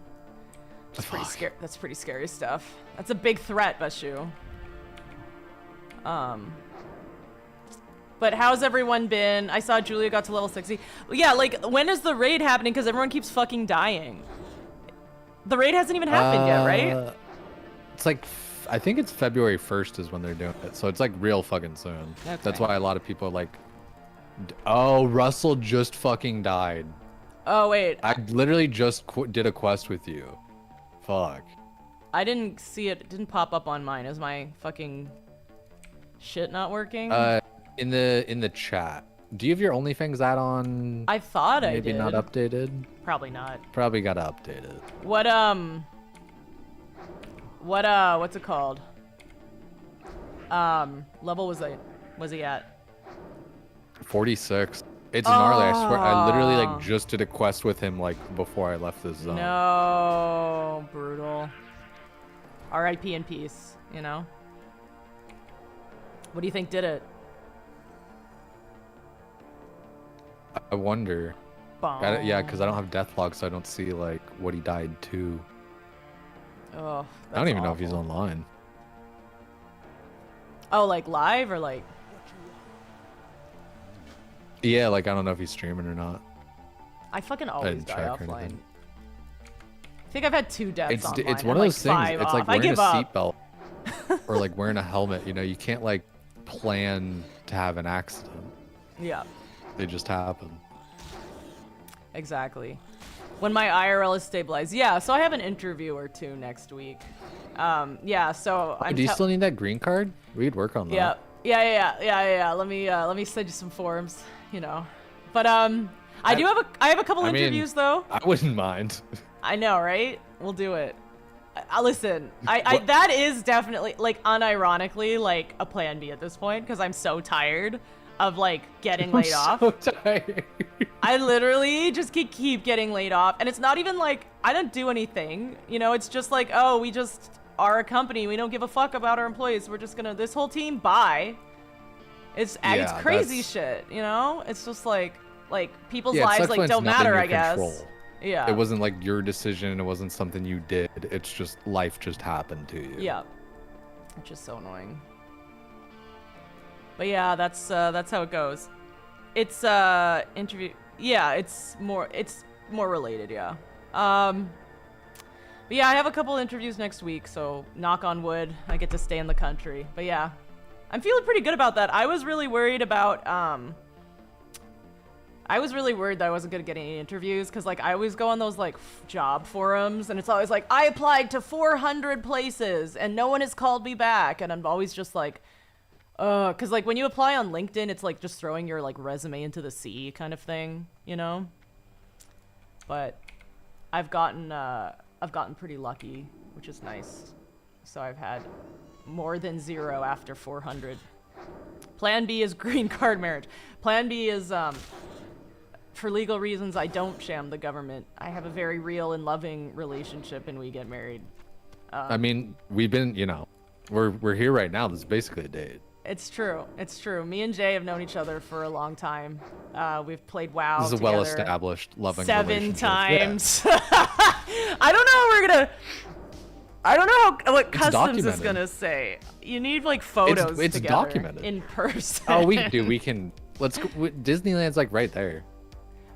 That's pretty scary. That's pretty scary stuff. That's a big threat, Bashu. But how's everyone been? I saw Julia got to level 60. Yeah, like, when is the raid happening? Because everyone keeps fucking dying. The raid hasn't even happened yet, right? It's like, I think it's February 1st is when they're doing it. So it's like real fucking soon. Okay. That's why a lot of people are like, oh, Russell just fucking died. Oh, wait. I literally just did a quest with you. Fuck. I didn't see it. It didn't pop up on mine. Is my fucking shit not working? In the chat. Do you have your OnlyFangs add-on? I thought I did. Maybe not updated? Probably not. Probably gotta update it. What's it called? Level was he at? 46. It's gnarly, I swear. I literally like just did a quest with him like before I left this zone. No, brutal. R.I.P. in peace, you know? What do you think did it? I wonder. Bomb. Yeah, because I don't have death log, so I don't see like what he died to. Oh, I don't even know if he's online. Oh, like live or like? Yeah, like I don't know if he's streaming or not. I fucking always die offline. Anything. I think I've had 2 deaths online. It's one of those things. It's like wearing a seatbelt or like wearing a helmet. You know, you can't like plan to have an accident. Yeah. They just happen. Exactly. When my IRL is stabilized. Yeah, so I have an interview or 2 next week. Yeah, so do you still need that green card? We could work on that. Yeah. Let me send you some forms, you know. But I have a couple interviews though. I wouldn't mind. I know, right? We'll do it. Listen, that is definitely like unironically like a plan B at this point because I'm so tired of like getting laid off. I'm so tired. I literally just keep getting laid off, and it's not even like I don't do anything, you know. It's just like, oh, we just are a company. We don't give a fuck about our employees. We're just gonna this whole team bye. It's crazy shit, you know. It's just like people's lives like don't matter, I guess. Control. Yeah. It wasn't like your decision. It wasn't something you did. It's just life just happened to you. Yeah. It's just so annoying. But yeah, that's how it goes. It's interview. Yeah, it's more related. Yeah. But yeah, I have a couple interviews next week, so knock on wood, I get to stay in the country. But yeah, I'm feeling pretty good about that. I was really worried about I was really worried that I wasn't gonna get any interviews because like I always go on those like job forums and it's always like I applied to 400 places and no one has called me back, and I'm always just like, because like when you apply on LinkedIn, it's like just throwing your like resume into the sea kind of thing, you know. But I've gotten pretty lucky, which is nice. So I've had more than 0 after 400. Plan B is green card marriage. Plan B is for legal reasons, I don't sham the government. I have a very real and loving relationship, and we get married. I mean, we've been, you know, we're here right now. This is basically a date. It's true. It's true. Me and Jay have known each other for a long time. We've played WoW This is together a well-established loving 7 relationship. times. Yeah. I don't know what Customs is gonna say. You need like photos it's together documented in person. Oh, we do. We can. Let's go. Disneyland's like right there.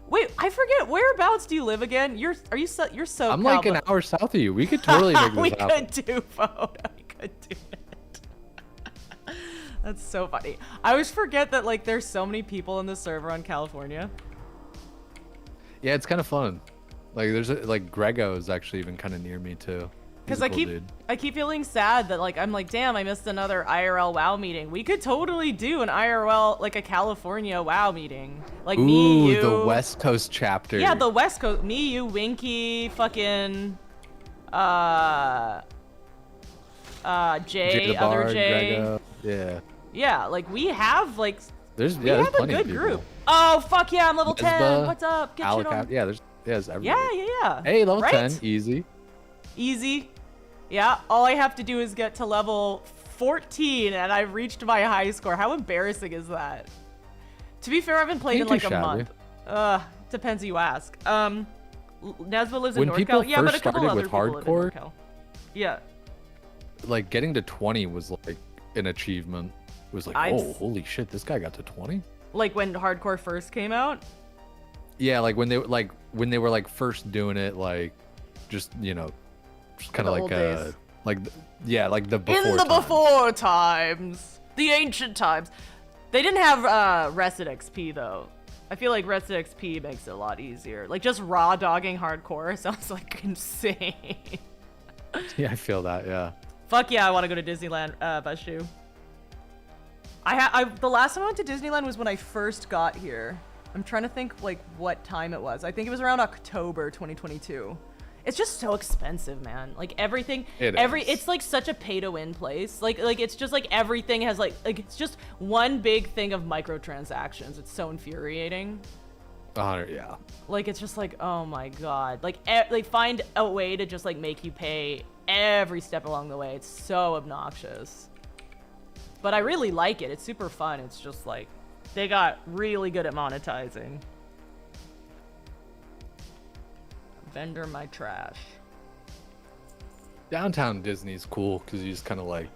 Wait, I forget. Whereabouts do you live again? You're so. I'm like an hour south of you. We could totally make this happen. We could do it. That's so funny. I always forget that like there's so many people in the server on California. Yeah, it's kind of fun. Like there's like Grego is actually even kind of near me too. Because I keep feeling sad that like I'm like, damn, I missed another IRL WoW meeting. We could totally do an IRL like a California WoW meeting. Like me, you, the West Coast chapter. Yeah, the West Coast. Me, you, Winky, fucking Jay, other Jay. Grego. Yeah. Yeah, like we have like we have a good group. People. Oh fuck yeah, I'm level 10. Nesba, What's up? Get shit on. Yeah, there's everybody. Yeah. Hey, level right? 10, easy. Easy. Yeah, all I have to do is get to level 14 and I've reached my high score. How embarrassing is that? To be fair, I haven't played in like a month. Depends who you ask. Nesba lives in NorCal. Yeah, but a couple other people live in NorCal. Yeah. Like getting to 20 was like an achievement. was like, I've oh, holy shit, this guy got to 20. Like when hardcore first came out. Yeah, like when they were like first doing it, like just just kind of the old days. like like the before In the times. before times, the ancient times. They didn't have rested XP though. I feel like rested XP makes it a lot easier. Like just raw dogging hardcore sounds like insane. Yeah, I feel that. Yeah. Fuck yeah, I want to go to Disneyland, Bashu. The last time I went to Disneyland was when I first got here. I'm trying to think like what time it was. I think it was around October 2022. It's just so expensive, man. Like everything, it's like such a pay to win place. Like it's just like everything has like it's just one big thing of microtransactions. It's so infuriating. Yeah. Like it's just like, oh my god. Like find a way to just like make you pay every step along the way. It's so obnoxious. But I really like it. It's super fun. It's just like they got really good at monetizing. Vendor my trash. Downtown Disney's cool because you just kind of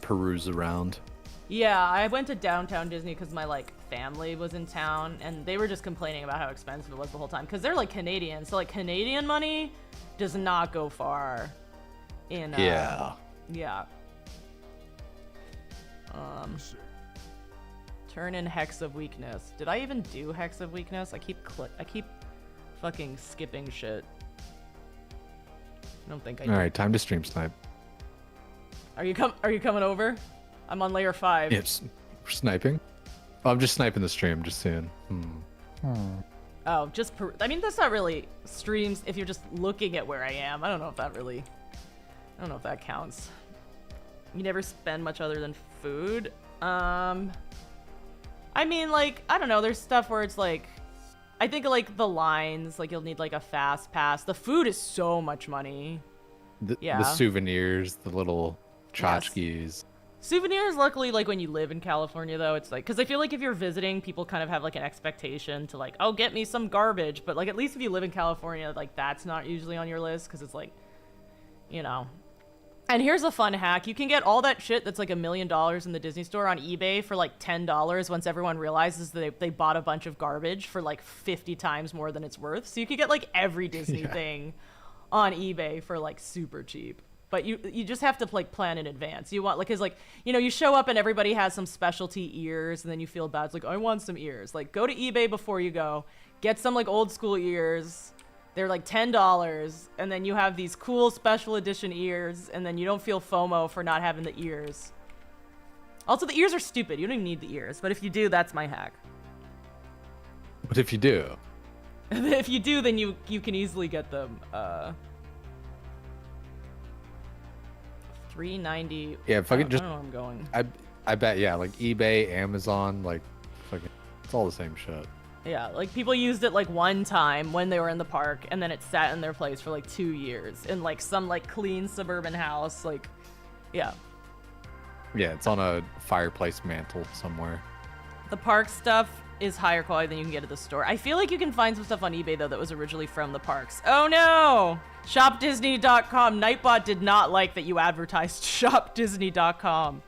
peruse around. Yeah, I went to downtown Disney because my like family was in town and they were just complaining about how expensive it was the whole time because they're like Canadian, so like Canadian money does not go far in yeah. Turn in Hex of Weakness. Did I even do Hex of Weakness? I keep fucking skipping shit. I don't think I did. All right, time to stream snipe. Are you coming over? I'm on layer 5. Yes, we're sniping. Oh, I'm just sniping the stream, just seeing. Oh, I mean, that's not really streams if you're just looking at where I am. I don't know if that counts. You never spend much other than food. I mean, like, I don't know. There's stuff where it's like, I think like the lines, like you'll need like a fast pass. The food is so much money. The souvenirs, the little tchotchkes. Yes. Souvenirs, luckily, like when you live in California, though, it's like, because I feel like if you're visiting, people kind of have like an expectation to like, oh, get me some garbage. But like, at least if you live in California, like that's not usually on your list because it's like, you know. And here's a fun hack. You can get all that shit that's like $1 million in the Disney store on eBay for like $10 once everyone realizes that they bought a bunch of garbage for like 50 times more than it's worth. So you could get like every Disney thing on eBay for like super cheap. But you just have to like plan in advance. You want like, cause like, you know, you show up and everybody has some specialty ears and then you feel bad. It's like, I want some ears. Like go to eBay before you go, get some like old school ears. They're like $10 and then you have these cool special edition ears and then you don't feel FOMO for not having the ears. Also, the ears are stupid. You don't even need the ears. But if you do, that's my hack. But if you do. If you do, then you can easily get them. $3.90. Yeah, fucking just. I don't know where I'm going. I bet, yeah, like eBay, Amazon, like fucking, it's all the same shit. Yeah, like people used it like one time when they were in the park and then it sat in their place for like 2 years in like some like clean suburban house. Like, yeah. Yeah, it's on a fireplace mantle somewhere. The park stuff is higher quality than you can get at the store. I feel like you can find some stuff on eBay though that was originally from the parks. Oh no! ShopDisney.com. Nightbot did not like that you advertised ShopDisney.com.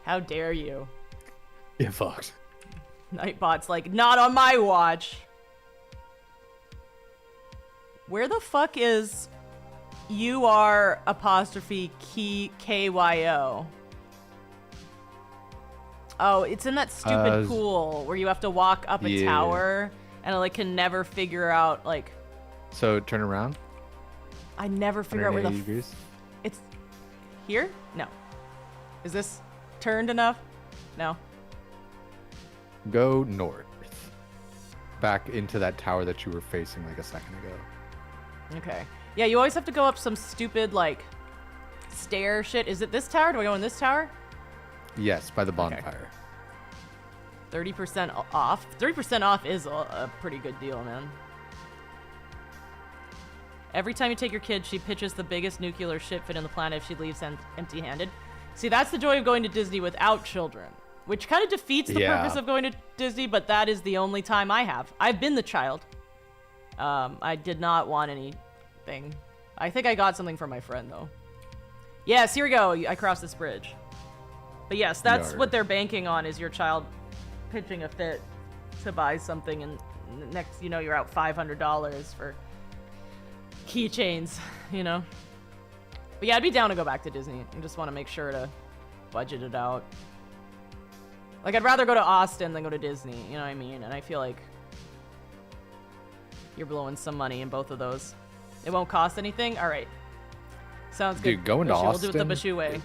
How dare you? Yeah, fucked. Nightbot's like, not on my watch. Where the fuck is UR apostrophe key KYO? Oh, it's in that stupid pool where you have to walk up a tower and I like can never figure out like. So turn around. I never figure out where the. Degrees? It's here? No. Is this turned enough? No. Go north. Back into that tower that you were facing like a second ago. Okay. Yeah, you always have to go up some stupid, like, stair shit. Is it this tower? Do I go in this tower? Yes, by the bonfire. 30% off. 30% off is a pretty good deal, man. Every time you take your kid, she pitches the biggest nuclear shit fit in the planet if she leaves empty-handed. See, that's the joy of going to Disney without children. Which kind of defeats the purpose of going to Disney, but that is the only time I have. I've been the child. I did not want anything. I think I got something from my friend, though. Yes, here we go. I crossed this bridge. But yes, that's Yar. what they're banking on, is your child pitching a fit to buy something, and next you know you're out $500 for keychains, you know. But yeah, I'd be down to go back to Disney. I just want to make sure to budget it out. Like, I'd rather go to Austin than go to Disney, you know what I mean? And I feel like you're blowing some money in both of those. It won't cost anything? All right. Sounds good. Dude, going to We'll Austin. do it the Bashu way.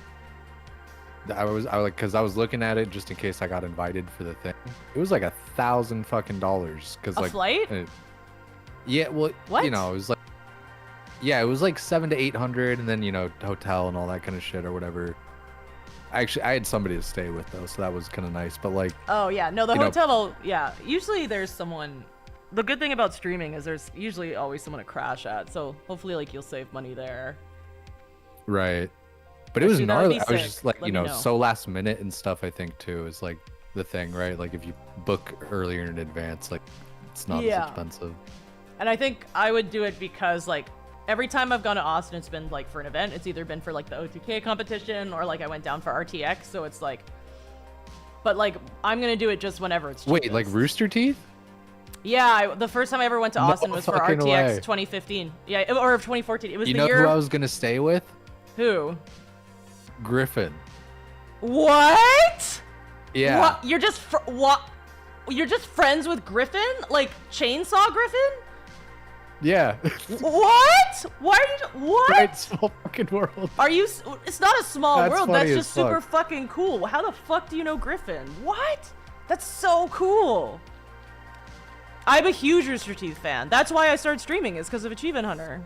I was like, cause I was looking at it just in case I got invited for the thing. It was like $1,000 fucking dollars. Cause A like, flight? Yeah, well, What? you know, it was like, yeah, it was like 700 to 800, and then you know, hotel and all that kind of shit or whatever. Actually, I had somebody to stay with though, so that was kind of nice. But like, Oh yeah, no, the you know- hotel. Yeah, usually there's someone. The good thing about streaming is there's usually always someone to crash at. So hopefully, like, you'll save money there. right. But it was Actually, that would gnarly. be I was sick. just like, Let you me know, know. so last minute and stuff. I think too is like the thing, right? Like if you book earlier in advance, like it's not Yeah. as expensive. And I think I would do it because, like, every time I've gone to Austin, it's been like for an event. It's either been for like the O2K competition or like I went down for RTX. So it's like, but like I'm gonna do it just whenever it's Wait, cheapest. like Rooster Teeth? Yeah, the first time I ever went to No Austin was for fucking RTX way. 2015. Yeah, or 2014. It was You the know year. who I was gonna stay with? Who? Griffin. What? Yeah. What? You're just what? You're just friends with Griffin? Like Chainsaw Griffin? Yeah. What? Why are you? What? Right, small fucking world. Are you? It's not a small That's world. funny That's as just super fuck. fucking cool. How the fuck do you know Griffin? What? That's so cool. I'm a huge Rooster Teeth fan. That's why I started streaming, is because of Achievement Hunter.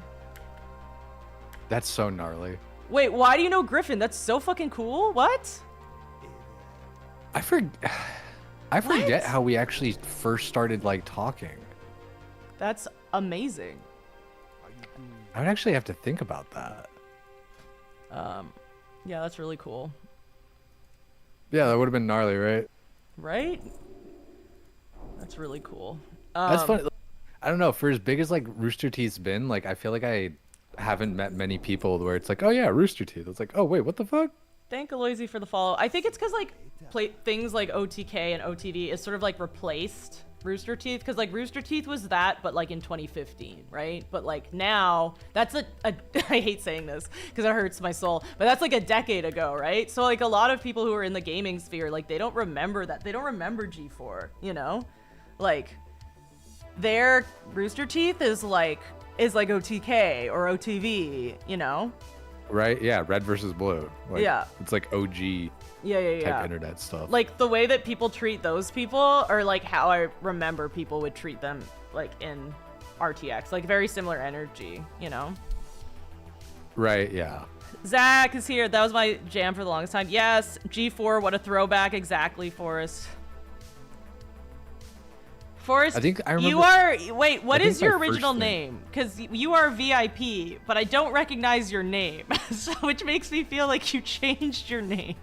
That's so gnarly. Wait, why do you know Griffin? That's so fucking cool. What? I forget What? how we actually first started like talking. That's amazing. I would actually have to think about that. Yeah, that's really cool. Yeah, that would have been gnarly, right? Right? That's really cool. That's funny. I don't know. For as big as like Rooster Teeth's been, like I feel like I haven't met many people where it's like, oh yeah, Rooster Teeth. It's like, oh wait, what the fuck? Thank Aloysi for the follow. I think it's because like things like OTK and OTV is sort of like replaced Rooster Teeth, because like Rooster Teeth was that, but like in 2015, right? But like now, that's a I hate saying this because it hurts my soul, but that's like a decade ago, right? So like a lot of people who are in the gaming sphere, like they don't remember that. They don't remember G4, you know? Like their Rooster Teeth is like OTK or OTV, you know? Right? Yeah, red versus blue. Like, Yeah. It's like OG Yeah. type internet stuff. Like the way that people treat those people are like how I remember people would treat them like in RTX, like very similar energy, you know? Right, yeah. Zach is here. That was my jam for the longest time. Yes, G4, what a throwback. Exactly, Forrest. Forrest, I think I remember. you are, wait, what I think is your my first original name- name? Because you are VIP, but I don't recognize your name, so which makes me feel like you changed your name.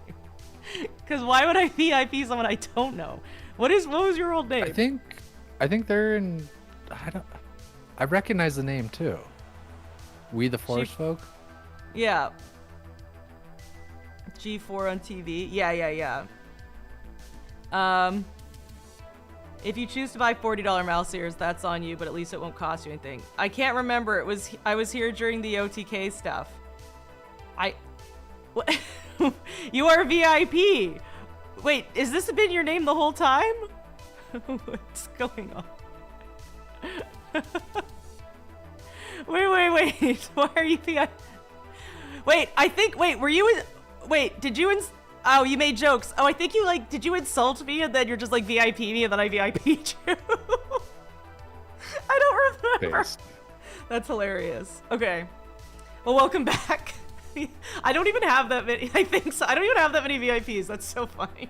Because why would I VIP someone I don't know? What was your old name? I think they're in. I recognize the name too. We the Forest Folk. Yeah. G4 on TV. Yeah. If you choose to buy $40 mouse ears, that's on you, but at least it won't cost you anything. I can't remember. I was here during the OTK stuff. What? You are VIP. Wait, has this been your name the whole time? What's going on? Wait. Why are you VIP? Were you in... Wait, did you... Oh, you made jokes. Oh, I think you, like... Did you insult me and then you're just, like, VIP me and then I VIP'd you? I don't remember. Based. That's hilarious. Okay. Well, welcome back. I don't even have that many... I think so. I don't even have that many VIPs. That's so funny.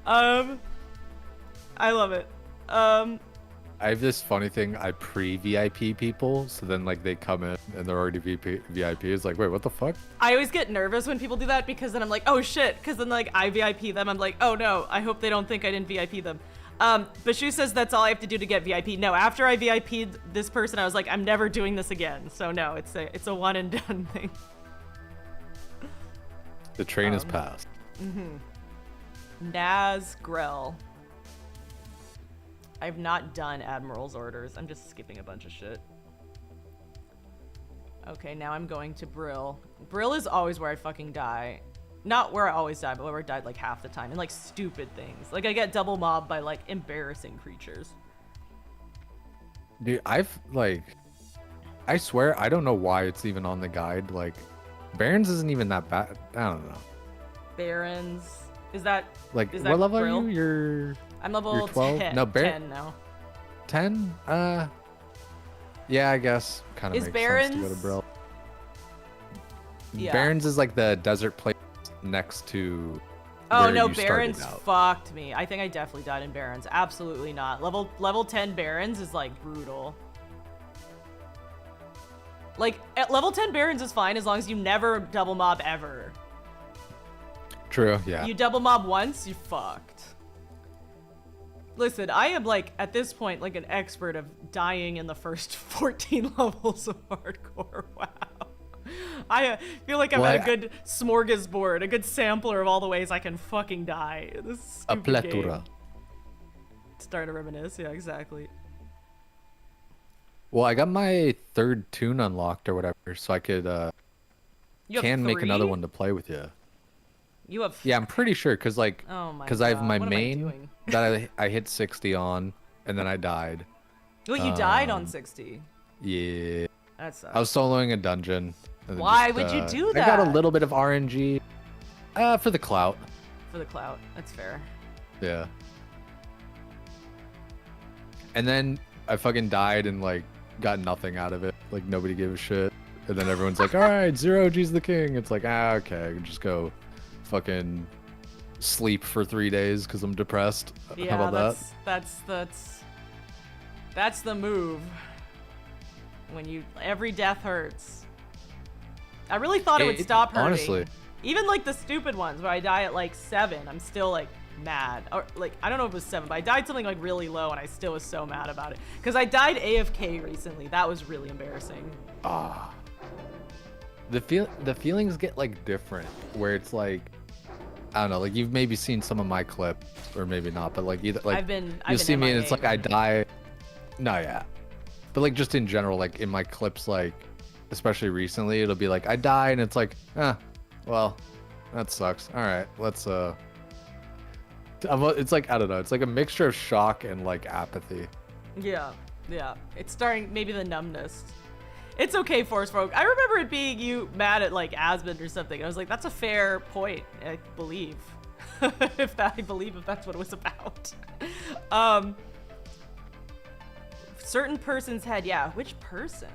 I love it. I have this funny thing. I pre-VIP people, so then like they come in and they're already VIP. It's like, wait, what the fuck? I always get nervous when people do that because then I'm like, oh shit. Because then like I VIP them. I'm like, oh no. I hope they don't think I didn't VIP them. Bashu says that's all I have to do to get VIP. No, after I VIP'd this person, I was like, I'm never doing this again. So no, it's a one and done thing. The train has passed. Naz Grell. I've not done Admiral's orders. I'm just skipping a bunch of shit. Okay, now I'm going to Brill. Brill is always where I fucking die. Not where I always die, but where I died like half the time. And like stupid things. Like I get double mobbed by like embarrassing creatures. Dude, I swear, I don't know why it's even on the guide. Like, Barons isn't even that bad. I don't know. Barons. Is that like is what that level Brill? are you? I'm level you're 12? 10. No, 10 now. 10? Yeah, I guess kind of Is makes Barons... sense to go to Brill. Yeah. Barons is like the desert place next to. Oh where no, you started Barons out. fucked me. I think I definitely died in Barons. Absolutely not. Level 10 Barons is like brutal. Like at level 10 Barons is fine as long as you never double mob ever. True, yeah. You double mob once, you fucked. Listen, I am like at this point like an expert of dying in the first 14 levels of hardcore. Wow. I feel like I'm at a good smorgasbord, a good sampler of all the ways I can fucking die. This is a plethora. Starting to reminisce, yeah, exactly. Well, I got my third tune unlocked or whatever, so I could You have can make 3? another one to play with you. You have Yeah, I'm pretty sure, cause like, oh my cause I have my God, what am I main doing? that I hit 60 on, and then I died. Well, you died on 60. Yeah. That sucks. I was soloing a dungeon. And then Why would you do that? I got a little bit of RNG, for the clout. For the clout, that's fair. Yeah. And then I fucking died and like got nothing out of it. Like nobody gave a shit. And then everyone's like, all right, Zero G's the king. It's like, okay, I can just go fucking sleep for 3 days because I'm depressed. Yeah, how about that's the move. When you every death hurts. I really thought it would stop hurting. Honestly. Even like the stupid ones where I die at like 7, I'm still like mad. Or like I don't know if it was 7, but I died something like really low and I still was so mad about it. Because I died AFK recently. That was really embarrassing. Ah. The feelings get like different where it's like I don't know, like you've maybe seen some of my clips or maybe not, but like either like you'll see me and it's like I die. No, yeah. But like just in general, like in my clips, like especially recently, it'll be like I die and it's like, well, that sucks. All right, let's it's like I don't know, it's like a mixture of shock and like apathy. Yeah, it's starting maybe the numbness. It's okay, Force Folk. I remember it being you mad at like Asmund or something. I was like, that's a fair point. I believe, if that's what it was about. Certain person's head. Yeah, which person?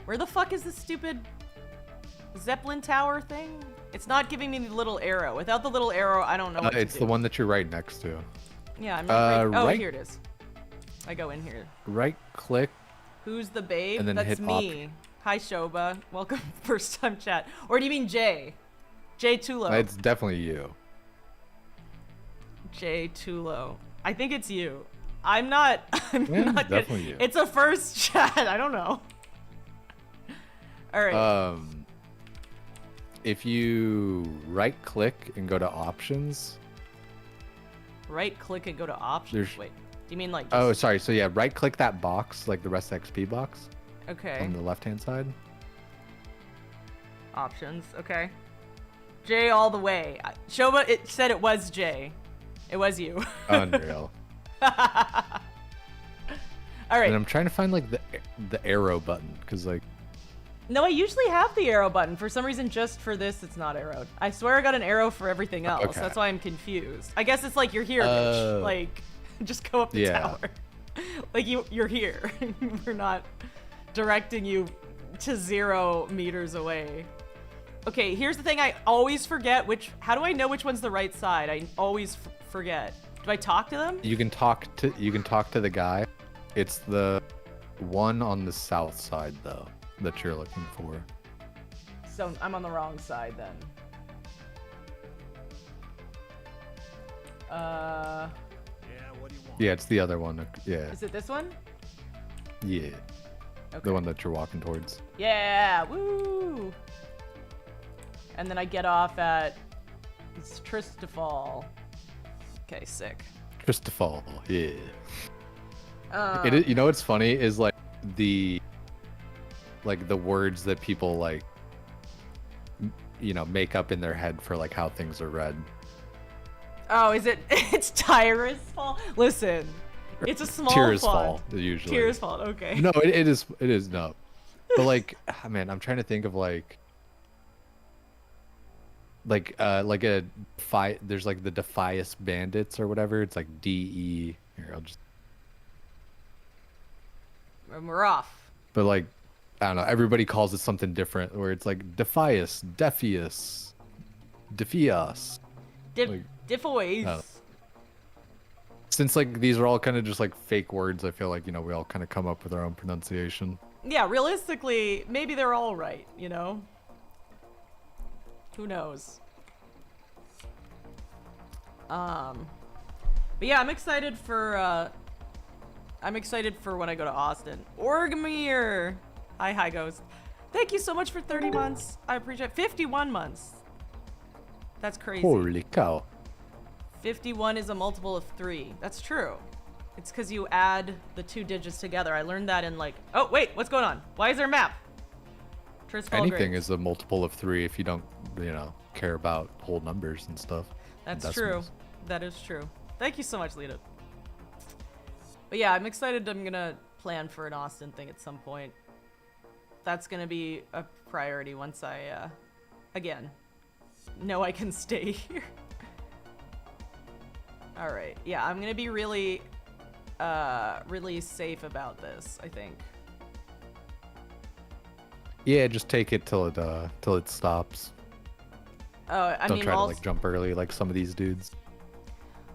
Where the fuck is this stupid Zeppelin tower thing? It's not giving me the little arrow. Without the little arrow, I don't know what to do. It's the one that you're right next to. Yeah, I'm not right. Oh, here it is. I go in here. Right click. Who's the babe? And then That's hit me. Hi, Shoba. Welcome, first time chat. Or do you mean Jay? Jay Tulo. It's definitely you. Jay Tulo. I think it's you. I'm not not definitely good. you. It's a first chat. I don't know. All right. If you right click and go to options. Right click and go to options. Wait. Do you mean like? Oh, sorry. So yeah, right click that box, like the rest XP box. Okay. On the left hand side. Options. Okay. Jay all the way. Shoba, it said it was Jay. It was you. Unreal. All right. And I'm trying to find like the arrow button because like. No, I usually have the arrow button. For some reason, just for this, it's not arrowed. I swear I got an arrow for everything else. Okay. That's why I'm confused. I guess it's like you're here, bitch. Like, just go up the tower. Like you're here. We're not directing you to 0 meters away. Okay, here's the thing. I always forget how do I know which one's the right side? I always forget. Do I talk to them? You can talk to the guy. It's the one on the south side though that you're looking for. So I'm on the wrong side then. Yeah, what do you want? Yeah, it's the other one. Yeah. Is it this one? Yeah. Okay. The one that you're walking towards. Yeah, woo! And then I get off at Tristafal. Okay, sick. Tristafal, yeah. Um, You know what's funny is like the words that people like, you know, make up in their head for like how things are read. Oh, is it? It's Tyrus Fall. Listen, it's a small Tears font. fall usually. Tears Fall. Okay. No, it is no. But like, man, I'm trying to think of like a there's like the Defias Bandits or whatever. It's like DE. Here, I'll just. And we're off. But like, I don't know. Everybody calls it something different. Where it's like Defias, Defias, Defias. Like, Diffoids. Since like these are all kind of just like fake words, I feel like, you know, we all kind of come up with our own pronunciation. Yeah, realistically, maybe they're all right, you know? Who knows? But yeah, I'm excited for when I go to Austin. Orgmere! Hi, Ghost. Thank you so much for 30 months. I appreciate it. 51 months. That's crazy. Holy cow. 51 is a multiple of 3. That's true. It's because you add the 2 digits together. I learned that in like... Oh, wait, what's going on? Why is there a map? Anything is a multiple of 3 if you don't, you know, care about whole numbers and stuff. That's true. That is true. Thank you so much, Lita. But yeah, I'm excited. I'm gonna plan for an Austin thing at some point. That's gonna be a priority once I, again, know I can stay here. All right. Yeah, I'm gonna be really safe about this, I think. Yeah, just take it till it stops. Oh, I Don't mean, try to like jump early like some of these dudes.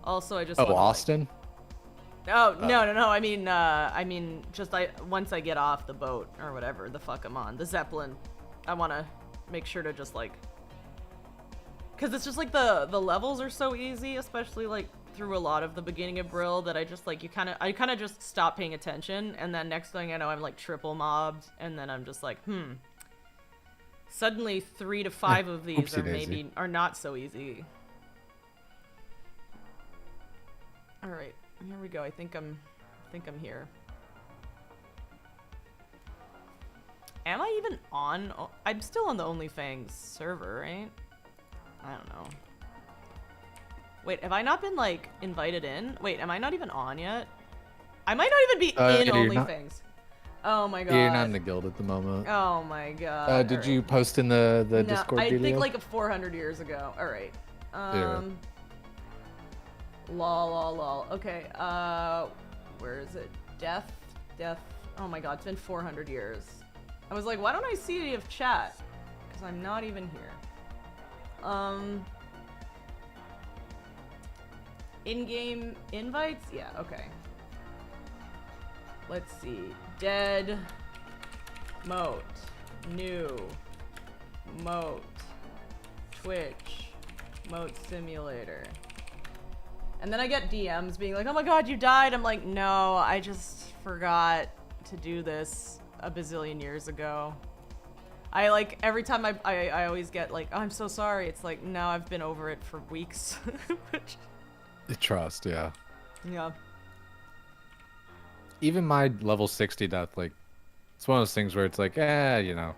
Also, I just. Oh, wanna, Austin? Oh no. I mean, just once I get off the boat or whatever the fuck I'm on, the Zeppelin, I want to make sure to just like, cause it's just like the levels are so easy, especially like through a lot of the beginning of Brill, that I just like I kind of just stop paying attention, and then next thing I know I'm like triple mobbed, and then I'm just like suddenly 3 to 5 of these are not so easy. All right, here we go. I think I'm here. Am I even on? I'm still on the onlyfangs server, right? I don't know. Wait, have I not been like invited in? Wait, am I not even on yet? I might not even be in onlyfangs. Oh my god. You're not in the guild at the moment. Oh my god. Did you post in the no, Discord I video? think like 400 years ago. All right. Yeah. Lol. Okay. Where is it? Death. Oh my god, it's been 400 years. I was like, why don't I see any of chat? Because I'm not even here. In-game invites? Yeah, okay. Let's see. Dead. Moat. New. Moat. Twitch. Moat Simulator. And then I get DMs being like, oh my god, you died. I'm like, no, I just forgot to do this a bazillion years ago. I like, every time I always get like, oh, I'm so sorry. It's like, no, I've been over it for weeks. Which... Trust, yeah. Yeah. Even my level 60 death, like, it's one of those things where it's like, you know,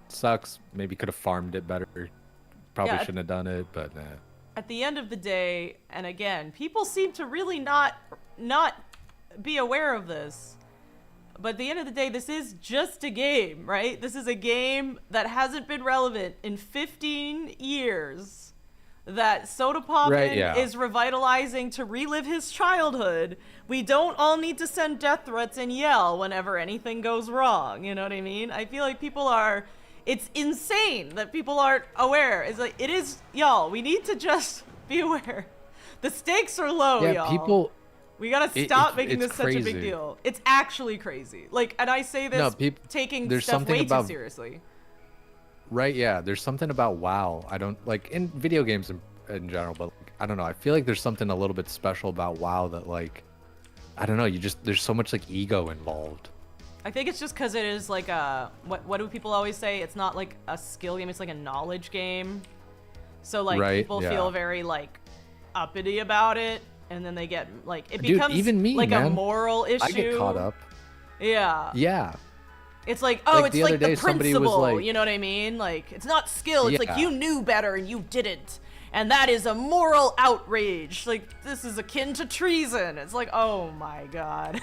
sucks. Maybe could have farmed it better. Probably shouldn't have done it, but nah. At the end of the day, and again, people seem to really not be aware of this. But at the end of the day, this is just a game, right? This is a game that hasn't been relevant in 15 years. That Soda Poppin is revitalizing to relive his childhood. We don't all need to send death threats and yell whenever anything goes wrong. You know what I mean? I feel like people are... It's insane that people aren't aware. It's like, it is... Y'all, we need to just be aware. The stakes are low, y'all. People... We gotta stop making this such a big deal. It's actually crazy. Like, and I say this taking stuff way too seriously. Right, yeah. There's something about WoW. I don't like in video games in general, but like, I don't know. I feel like there's something a little bit special about WoW that like, I don't know. There's so much like ego involved. I think it's just because it is like a what do people always say? It's not like a skill game. It's like a knowledge game. So like Right, people yeah. feel very like uppity about it, and then they get like it Dude, becomes even me, like a man. moral issue. I get caught up. Yeah. Yeah. It's like, oh, Like, it's the like other day, the somebody was principle, like- you know what I mean? Like, it's not skill, it's like Yeah. you knew better and you didn't. And that is a moral outrage. Like, this is akin to treason. It's like, oh my god.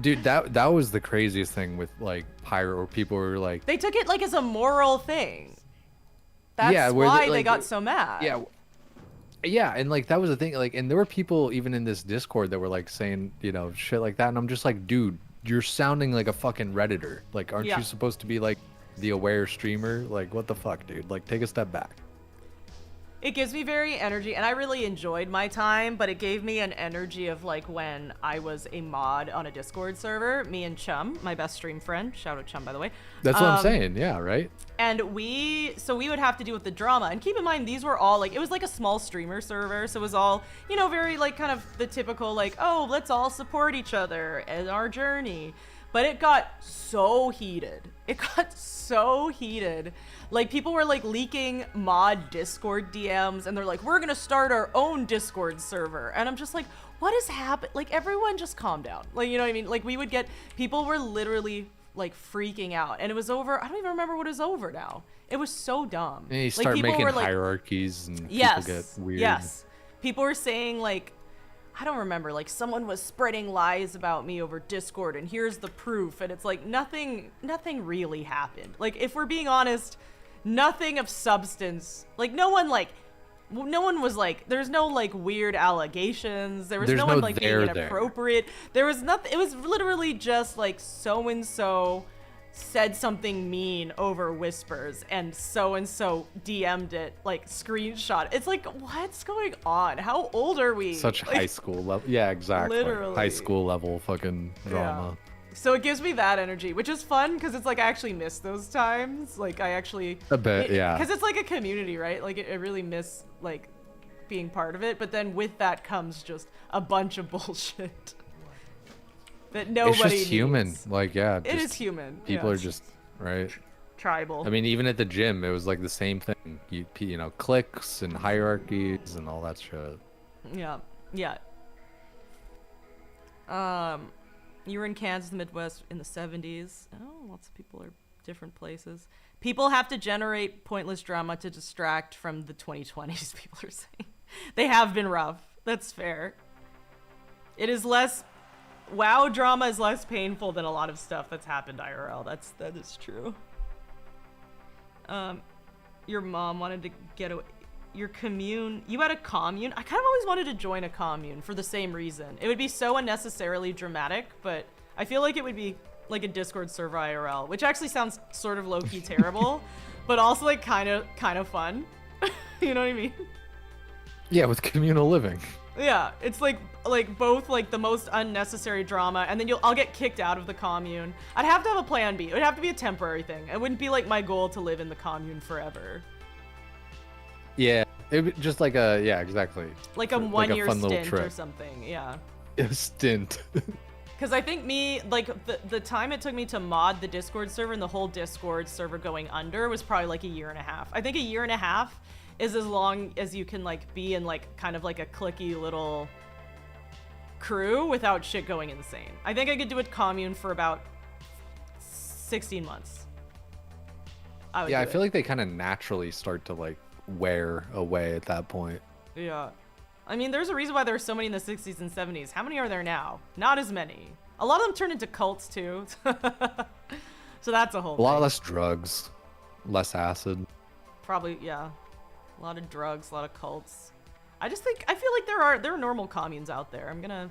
Dude, that was the craziest thing with like Pyro, where people were like, They took it like as a moral thing. That's Yeah, where why they, they like, got so mad. yeah, and like that was the thing, like, and there were people even in this Discord that were like saying, you know, shit like that, and I'm just like, dude, you're sounding like a fucking Redditor. Like, aren't Yeah. you supposed to be like the aware streamer? Like, what the fuck, dude? Like, take a step back. It gives me very energy, and I really enjoyed my time, but it gave me an energy of like when I was a mod on a Discord server, me and Chum, my best stream friend, shout out Chum by the way. That's what I'm saying. Yeah, right. And we would have to deal with the drama, and keep in mind these were all like, it was like a small streamer server, so it was all, you know, very like kind of the typical like, oh, let's all support each other in our journey. But it got so heated. It got so heated. Like, people were like leaking mod Discord DMs, and they're like, we're gonna start our own Discord server. And I'm just like, what is happening? Like, everyone just calm down. Like, you know what I mean? Like, we would get, people were literally like freaking out, and it was over. I don't even remember what it was over now. It was so dumb. And you Like, start people making were, like, hierarchies, and yes, people get weird. yes. People were saying like, I don't remember, like someone was spreading lies about me over Discord, and here's the proof. And it's like nothing really happened. Like, if we're being honest, nothing of substance. Like, no one was like, there's no like weird allegations. There's no one like being inappropriate. There was nothing. It was literally just like so and so said something mean over whispers, and so DM'd it, like screenshot. It's like, what's going on? How old are we? Such Like, high school level. Yeah, exactly. Literally. High school level fucking drama. Yeah. So it gives me that energy, which is fun because it's like I actually miss those times. Like, I actually A bit, yeah. because it's like a community, right? Like, I really miss like being part of it. But then with that comes just a bunch of bullshit that nobody It's just human. needs. Like, yeah. It just is human. People yeah. are just, right? Tribal. I mean, even at the gym, it was like the same thing. You know, cliques and hierarchies and all that shit. Yeah. You were in Kansas, the Midwest in the 70s. Oh, lots of people are different places. People have to generate pointless drama to distract from the 2020s, people are saying. They have been rough. That's fair. It is less... WoW drama is less painful than a lot of stuff that's happened IRL. That is true. Your mom wanted to get away. Your commune. You had a commune? I kind of always wanted to join a commune for the same reason. It would be so unnecessarily dramatic, but I feel like it would be like a Discord server IRL, which actually sounds sort of low-key terrible, but also like kind of fun. You know what I mean? Yeah, with communal living. Yeah, it's like both like the most unnecessary drama, and then I'll get kicked out of the commune. I'd have to have a plan B. It would have to be a temporary thing. It wouldn't be like my goal to live in the commune forever. Yeah, it just like a exactly. Like a Like a 1-year fun little stint trip. or something. Yeah. A stint. Because I think the time it took me to mod the Discord server and the whole Discord server going under was probably like a year and a half. I think a year and a half is as long as you can like be in like kind of like a cliquey little crew without shit going insane. I think I could do a commune for about 16 months. Yeah, I feel like they kind of naturally start to like wear away at that point. Yeah. I mean, there's a reason why there were so many in the 60s and 70s. How many are there now? Not as many. A lot of them turned into cults too. So that's a whole A lot thing. less drugs, less acid. Probably, yeah. A lot of drugs, a lot of cults. I feel like there are normal communes out there. I'm gonna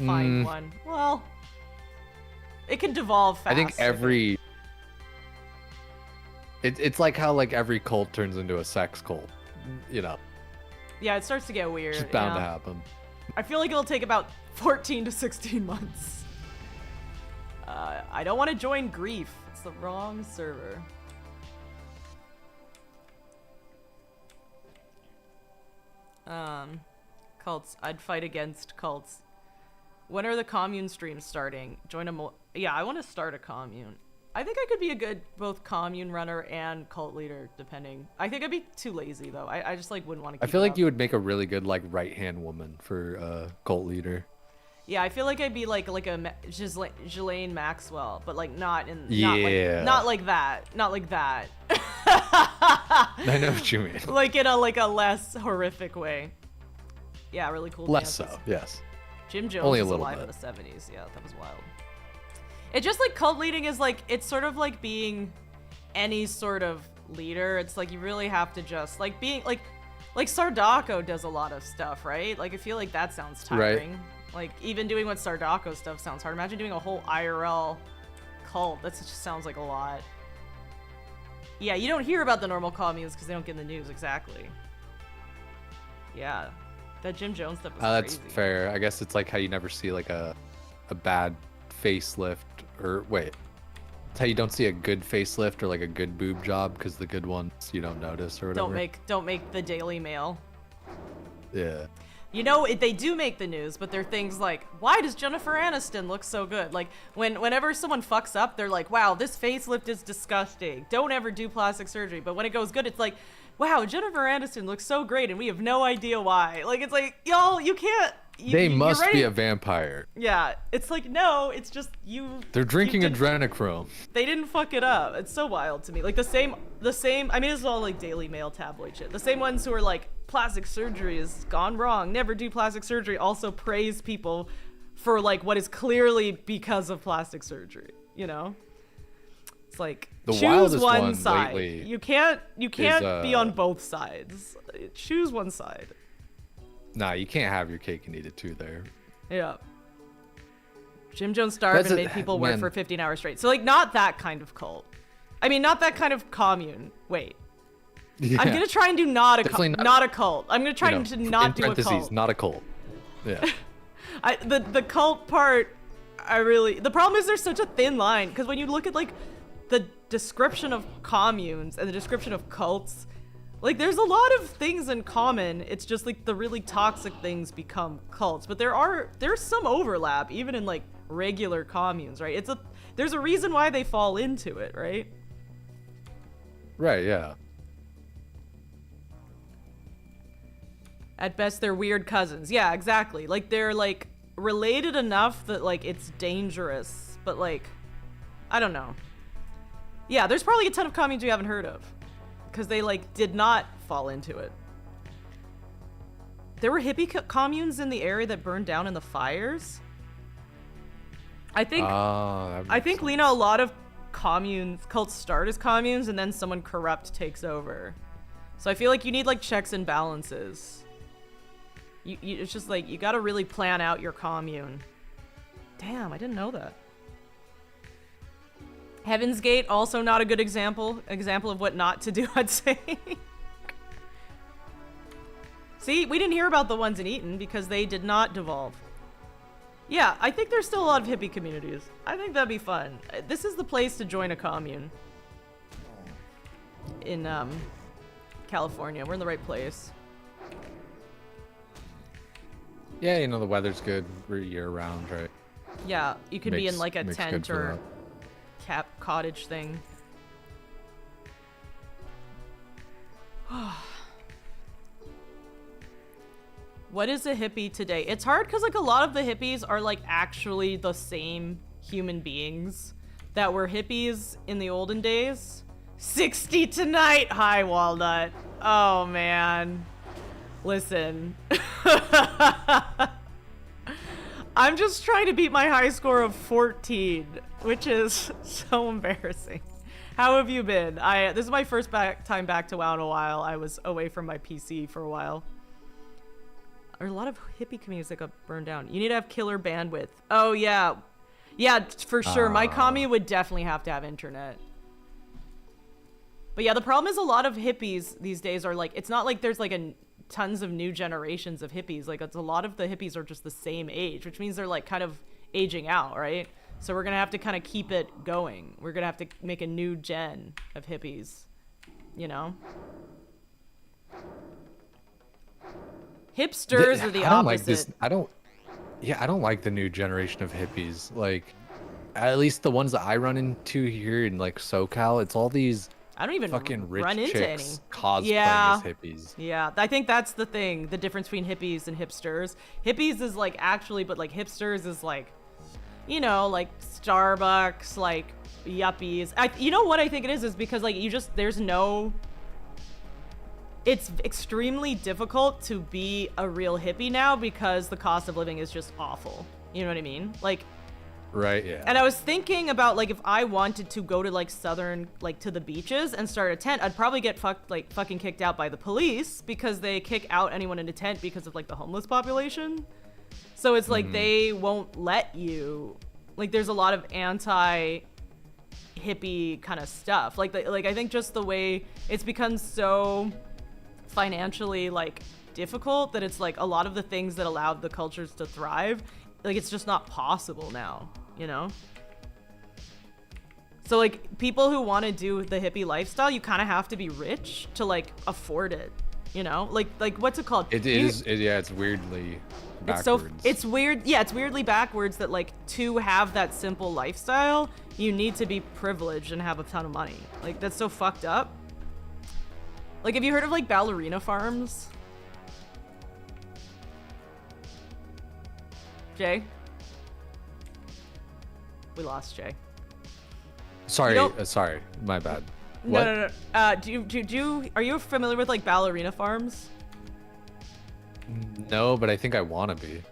find one. Well, it can devolve fast. I think it's like how like every cult turns into a sex cult, you know. Yeah, it starts to get weird. It's just bound to yeah. happen. I feel like it'll take about 14 to 16 months. I don't want to join Grief. It's the wrong server. Cults. I'd fight against cults. When are the commune streams starting? Yeah, I want to start a commune. I think I could be a good both commune runner and cult leader, depending. I think I'd be too lazy though. I just like wouldn't want to keep I feel it like up. you would make a really good like right-hand woman for cult leader. Yeah, I feel like I'd be like Ghislaine Maxwell, but like not in Yeah. not like that. Not like that. I know what you mean. Like in a less horrific way. Yeah, really cool. Less dances. so, yes. Jim Jones Only a was little alive in bit. the 70s. Yeah, that was wild. It just like cult leading is like, it's sort of like being any sort of leader. It's like you really have to just like being like Sardaco does a lot of stuff, right? Like I feel like that sounds tiring. Right. Like even doing what Sardaco stuff sounds hard. Imagine doing a whole IRL cult. That just sounds like a lot. Yeah, you don't hear about the normal communes because they don't get in the news exactly. Yeah, that Jim Jones stuff was That's crazy. fair. I guess it's like how you never see like a bad facelift, or wait, it's how you don't see a good facelift or like a good boob job because the good ones you don't notice or whatever. Don't make the Daily Mail. Yeah. You know, they do make the news, but they're things like, why does Jennifer Aniston look so good? Like, whenever someone fucks up, they're like, wow, this facelift is disgusting. Don't ever do plastic surgery. But when it goes good, it's like, wow, Jennifer Aniston looks so great, and we have no idea why. Like, it's like, y'all, you can't... They must you're be ready- a vampire. Yeah, it's like, no, it's just you... They're drinking you did- adrenochrome. They didn't fuck it up. It's so wild to me. Like the same, I mean, it's all like Daily Mail tabloid shit. The same ones who are like, plastic surgery has gone wrong, never do plastic surgery, also praise people for like what is clearly because of plastic surgery, you know? It's like, The choose wildest one one side. lately You can't be on uh, both sides. Choose one side. Nah, you can't have your cake and eat it too there. Yeah. Jim Jones starved That's and a- made people work man. for 15 hours straight. So like not that kind of cult. I mean, not that kind of commune. Wait. Yeah. I'm gonna try and do not a Definitely not a cult. I'm gonna try You know, to not in do a parentheses, cult. not a cult. Yeah. The cult part, the problem is there's such a thin line because when you look at like the description of communes and the description of cults, like there's a lot of things in common. It's just like the really toxic things become cults, but there's some overlap even in like regular communes, right? There's a reason why they fall into it, right? Right, yeah. At best, they're weird cousins. Yeah, exactly. Like, they're, like, related enough that, like, it's dangerous. But, like, I don't know. Yeah, there's probably a ton of communes you haven't heard of. Because they, like, did not fall into it. There were hippie communes in the area that burned down in the fires. I think, Lena, a lot of cults start as communes and then someone corrupt takes over. So I feel like you need, like, checks and balances. It's just like, you gotta really plan out your commune. Damn, I didn't know that. Heaven's Gate, also not a good example of what not to do, I'd say. See, we didn't hear about the ones in Eton because they did not devolve. Yeah, I think there's still a lot of hippie communities. I think that'd be fun. This is the place to join a commune. In, California. We're in the right place. Yeah, you know, the weather's good year round, right? Yeah, you could be in Makes- like a makes tent good for or cottage thing. What is a hippie today? It's hard because like a lot of the hippies are like actually the same human beings that were hippies in the olden days. 60 tonight, hi Walnut. Oh man. Listen. I'm just trying to beat my high score of 14, which is so embarrassing. How have you been? This is my first time back to WoW in a while. I was away from my PC for a while. There are a lot of hippie communities that got burned down. You need to have killer bandwidth. Oh yeah. Yeah, for sure. My commune would definitely have to have internet. But yeah, the problem is a lot of hippies these days are like, it's not like there's like tons of new generations of hippies. Like, it's a lot of the hippies are just the same age, which means they're like kind of aging out, right? So we're gonna have to kind of keep it going. We're gonna have to make a new gen of hippies, you know? Hipsters are the I don't opposite. like this. I don't Yeah, I don't like the new generation of hippies. Like, at least the ones that I run into here in like SoCal, it's all these I don't even fucking rich run into any. chicks cosplaying Yeah. as hippies. Yeah, I think that's the thing, the difference between hippies and hipsters. Hippies is like actually, but like hipsters is like, you know, like Starbucks, like yuppies. You know what I think it is because like there's no, it's extremely difficult to be a real hippie now because the cost of living is just awful. You know what I mean? Like, Right, yeah. and I was thinking about like if I wanted to go to like southern, like to the beaches and start a tent, I'd probably get fucking kicked out by the police because they kick out anyone in a tent because of like the homeless population. So it's like they won't let you. Like there's a lot of anti hippie kind of stuff. Like I think just the way it's become so financially like difficult that it's like a lot of the things that allowed the cultures to thrive, like it's just not possible now, you know? So like people who want to do the hippie lifestyle, you kind of have to be rich to like afford it, you know? Like what's it called? Yeah, it's weirdly backwards. It's weird. Yeah, it's weirdly backwards that like to have that simple lifestyle, you need to be privileged and have a ton of money. Like that's so fucked up. Like have you heard of like ballerina farms? Jay? We lost Jay. Sorry, sorry, my bad. What? No. Are you familiar with like ballerina farms? No, but I think I want to be.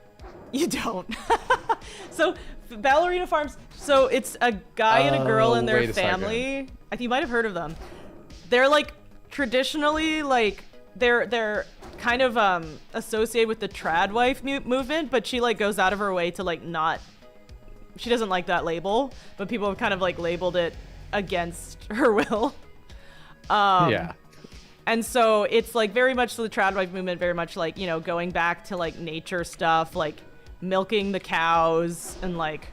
You don't. So ballerina farms. So it's a guy and a girl and their family. I think you might have heard of them. They're like traditionally like they're kind of associated with the trad wife movement, but she like goes out of her way to like not. She doesn't like that label, but people have kind of like labeled it against her will. Yeah. And so it's like very much the trad wife movement, very much like, you know, going back to like nature stuff, like milking the cows and like,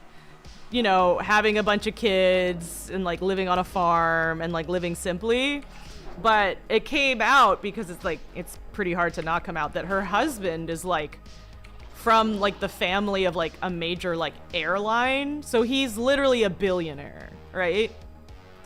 you know, having a bunch of kids and like living on a farm and like living simply. But it came out because it's like, it's pretty hard to not come out that her husband is like from like the family of like a major like airline. So he's literally a billionaire, right?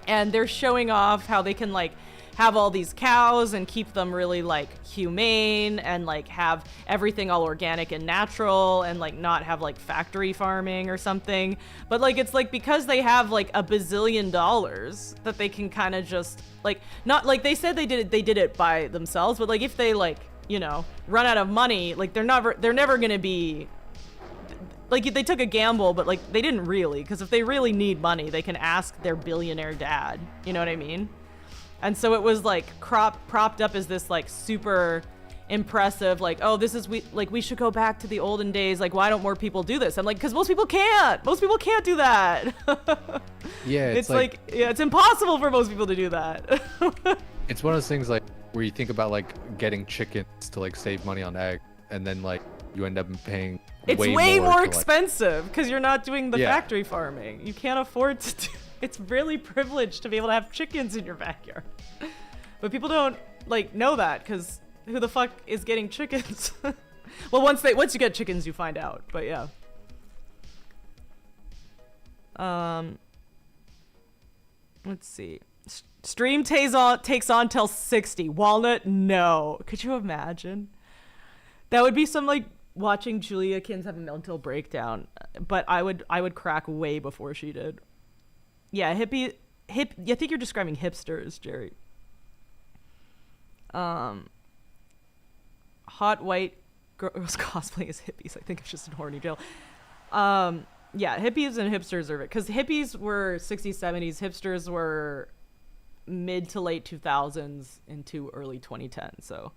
And they're showing off how they can like have all these cows and keep them really like humane and like have everything all organic and natural and like not have like factory farming or something. But like it's like because they have like $1 bazillion that they can kind of just like not like they said they did it by themselves, but like if they like, you know, run out of money, like they're never gonna be like they took a gamble, but like they didn't really, because if they really need money, they can ask their billionaire dad. You know what I mean? And so it was like propped up as this like super impressive, like, oh, this is we should go back to the olden days. Like, why don't more people do this? I'm like, because most people can't. Most people can't do that. Yeah, it's like yeah, it's impossible for most people to do that. It's one of those things like where you think about like getting chickens to like save money on egg, and then like you end up paying. It's way more expensive because you're not doing the factory farming. You can't afford to do. It's really privileged to be able to have chickens in your backyard. But people don't like know that because who the fuck is getting chickens? Well, once you get chickens, you find out. But yeah. Let's see. Stream takes on till 60. Walnut, no. Could you imagine? That would be some like watching Julia Kins have a mental breakdown. But I would crack way before she did. Yeah, I think you're describing hipsters, Jerry. Hot white girls cosplaying as hippies. I think it's just in horny jail. Yeah, hippies and hipsters are it. Because hippies were 60s, 70s. Hipsters were mid to late 2000s into early 2010. So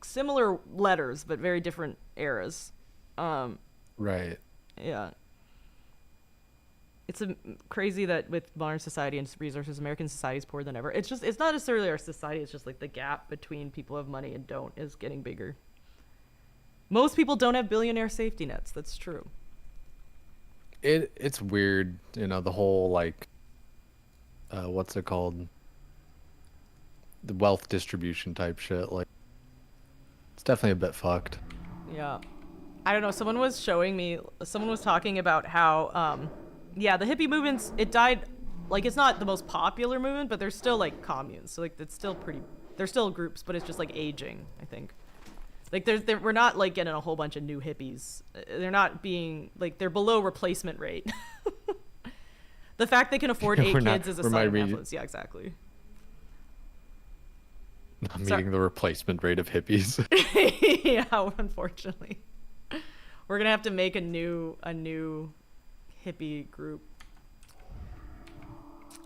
similar letters, but very different eras. Right. Yeah. It's crazy that with modern society and resources, American society is poorer than ever. It's not necessarily our society. It's just like the gap between people who have money and don't is getting bigger. Most people don't have billionaire safety nets. That's true. It's weird, you know, the whole like, what's it called? The wealth distribution type shit. Like, it's definitely a bit fucked. Yeah. I don't know. Someone was talking about how, yeah, the hippie movements, it died, like, it's not the most popular movement, but there's still, like, communes. So, like, it's still there's still groups, but it's just, like, aging, I think. Like, we're not, like, getting a whole bunch of new hippies. They're not being, like, they're below replacement rate. The fact they can afford 8 kids is a sign of affluence. Yeah, exactly. Not meeting the replacement rate of hippies. Yeah, unfortunately. We're gonna have to make a new hippie group.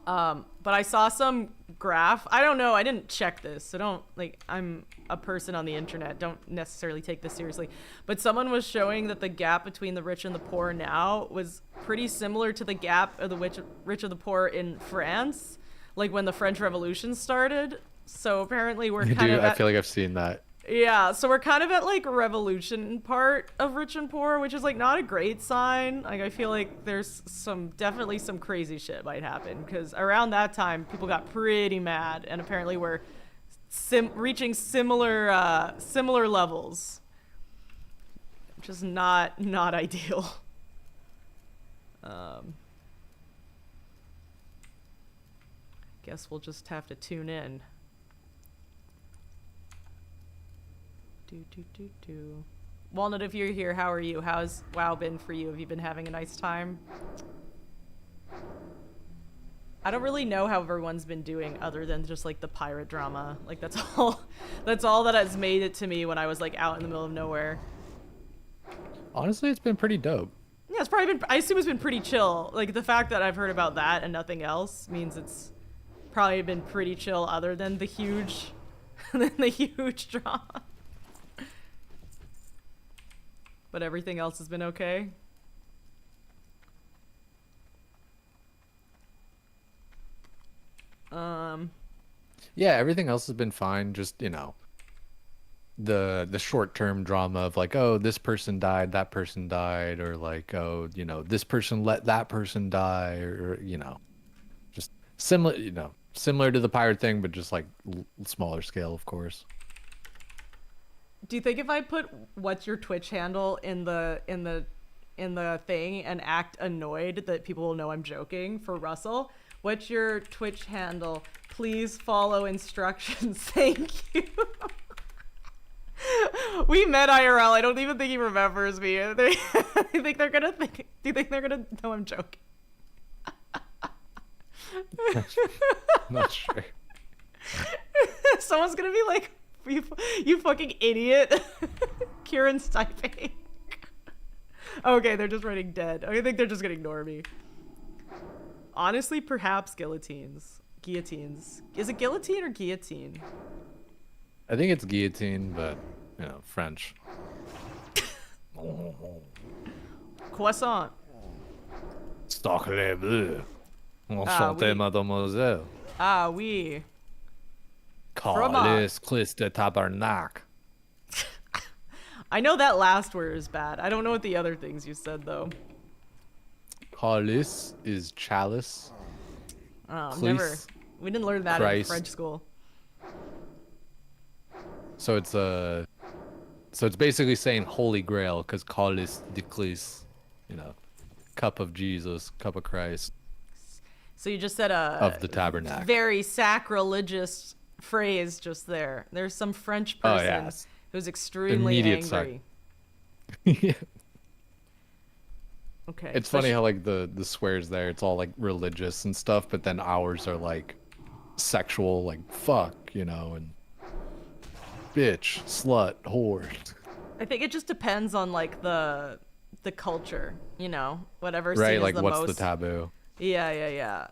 But I saw some graph. I don't know. I didn't check this, so don't, like, I'm a person on the internet. Don't necessarily take this seriously. But someone was showing that the gap between the rich and the poor now was pretty similar to the gap of the rich and the poor in France, like when the French Revolution started. So apparently we're kind of I feel like I've seen that. Yeah, so we're kind of at, like, revolution part of rich and poor, which is, like, not a great sign. Like, I feel like there's definitely some crazy shit might happen, because around that time, people got pretty mad, and apparently we're reaching similar levels, which is not ideal. Guess we'll just have to tune in. Walnut, if you're here, how are you? How's WoW been for you? Have you been having a nice time? I don't really know how everyone's been doing other than just, like, the pirate drama. Like, that's all that has made it to me when I was, like, out in the middle of nowhere. Honestly, it's been pretty dope. Yeah, it's probably been, I assume it's been pretty chill. Like, the fact that I've heard about that and nothing else means it's probably been pretty chill other than the huge drama. But everything else has been okay. Yeah, everything else has been fine. Just, you know, the short-term drama of, like, oh, this person died, that person died, or, like, oh, you know, this person let that person die, or, you know, just similar to the pirate thing, but just, like, smaller scale, of course. Do you think if I put what's your Twitch handle in the thing and act annoyed that people will know I'm joking for Russell? What's your Twitch handle? Please follow instructions. Thank you. We met IRL. I don't even think he remembers me. Do you think they're gonna know I'm joking? Not sure. Someone's gonna be like, you fucking idiot. Kieran's typing. Okay, they're just writing dead. I think they're just gonna ignore me. Honestly, perhaps guillotines. Guillotines. Is it guillotine or guillotine? I think it's guillotine, but, you know, French. Croissant. Stocklet bleu. Enchanté, mademoiselle. Ah, oui. Calice, Clis de Tabernac. I know that last word is bad. I don't know what the other things you said, though. Calice is chalice. Oh, Clis, never. We didn't learn that Christ. in French school. So it's basically saying Holy Grail, because Calice de Clis, you know, cup of Jesus, cup of Christ. So you just said a of the tabernacle. Very sacrilegious phrase just there. There's some French person who's extremely angry. Yeah. Okay. It's funny how, like, the swears there, it's all, like, religious and stuff, but then ours are, like, sexual, like, fuck, you know, and bitch, slut, whore. I think it just depends on, like, the culture, you know, whatever. Right, like, the what's most... the taboo? Yeah.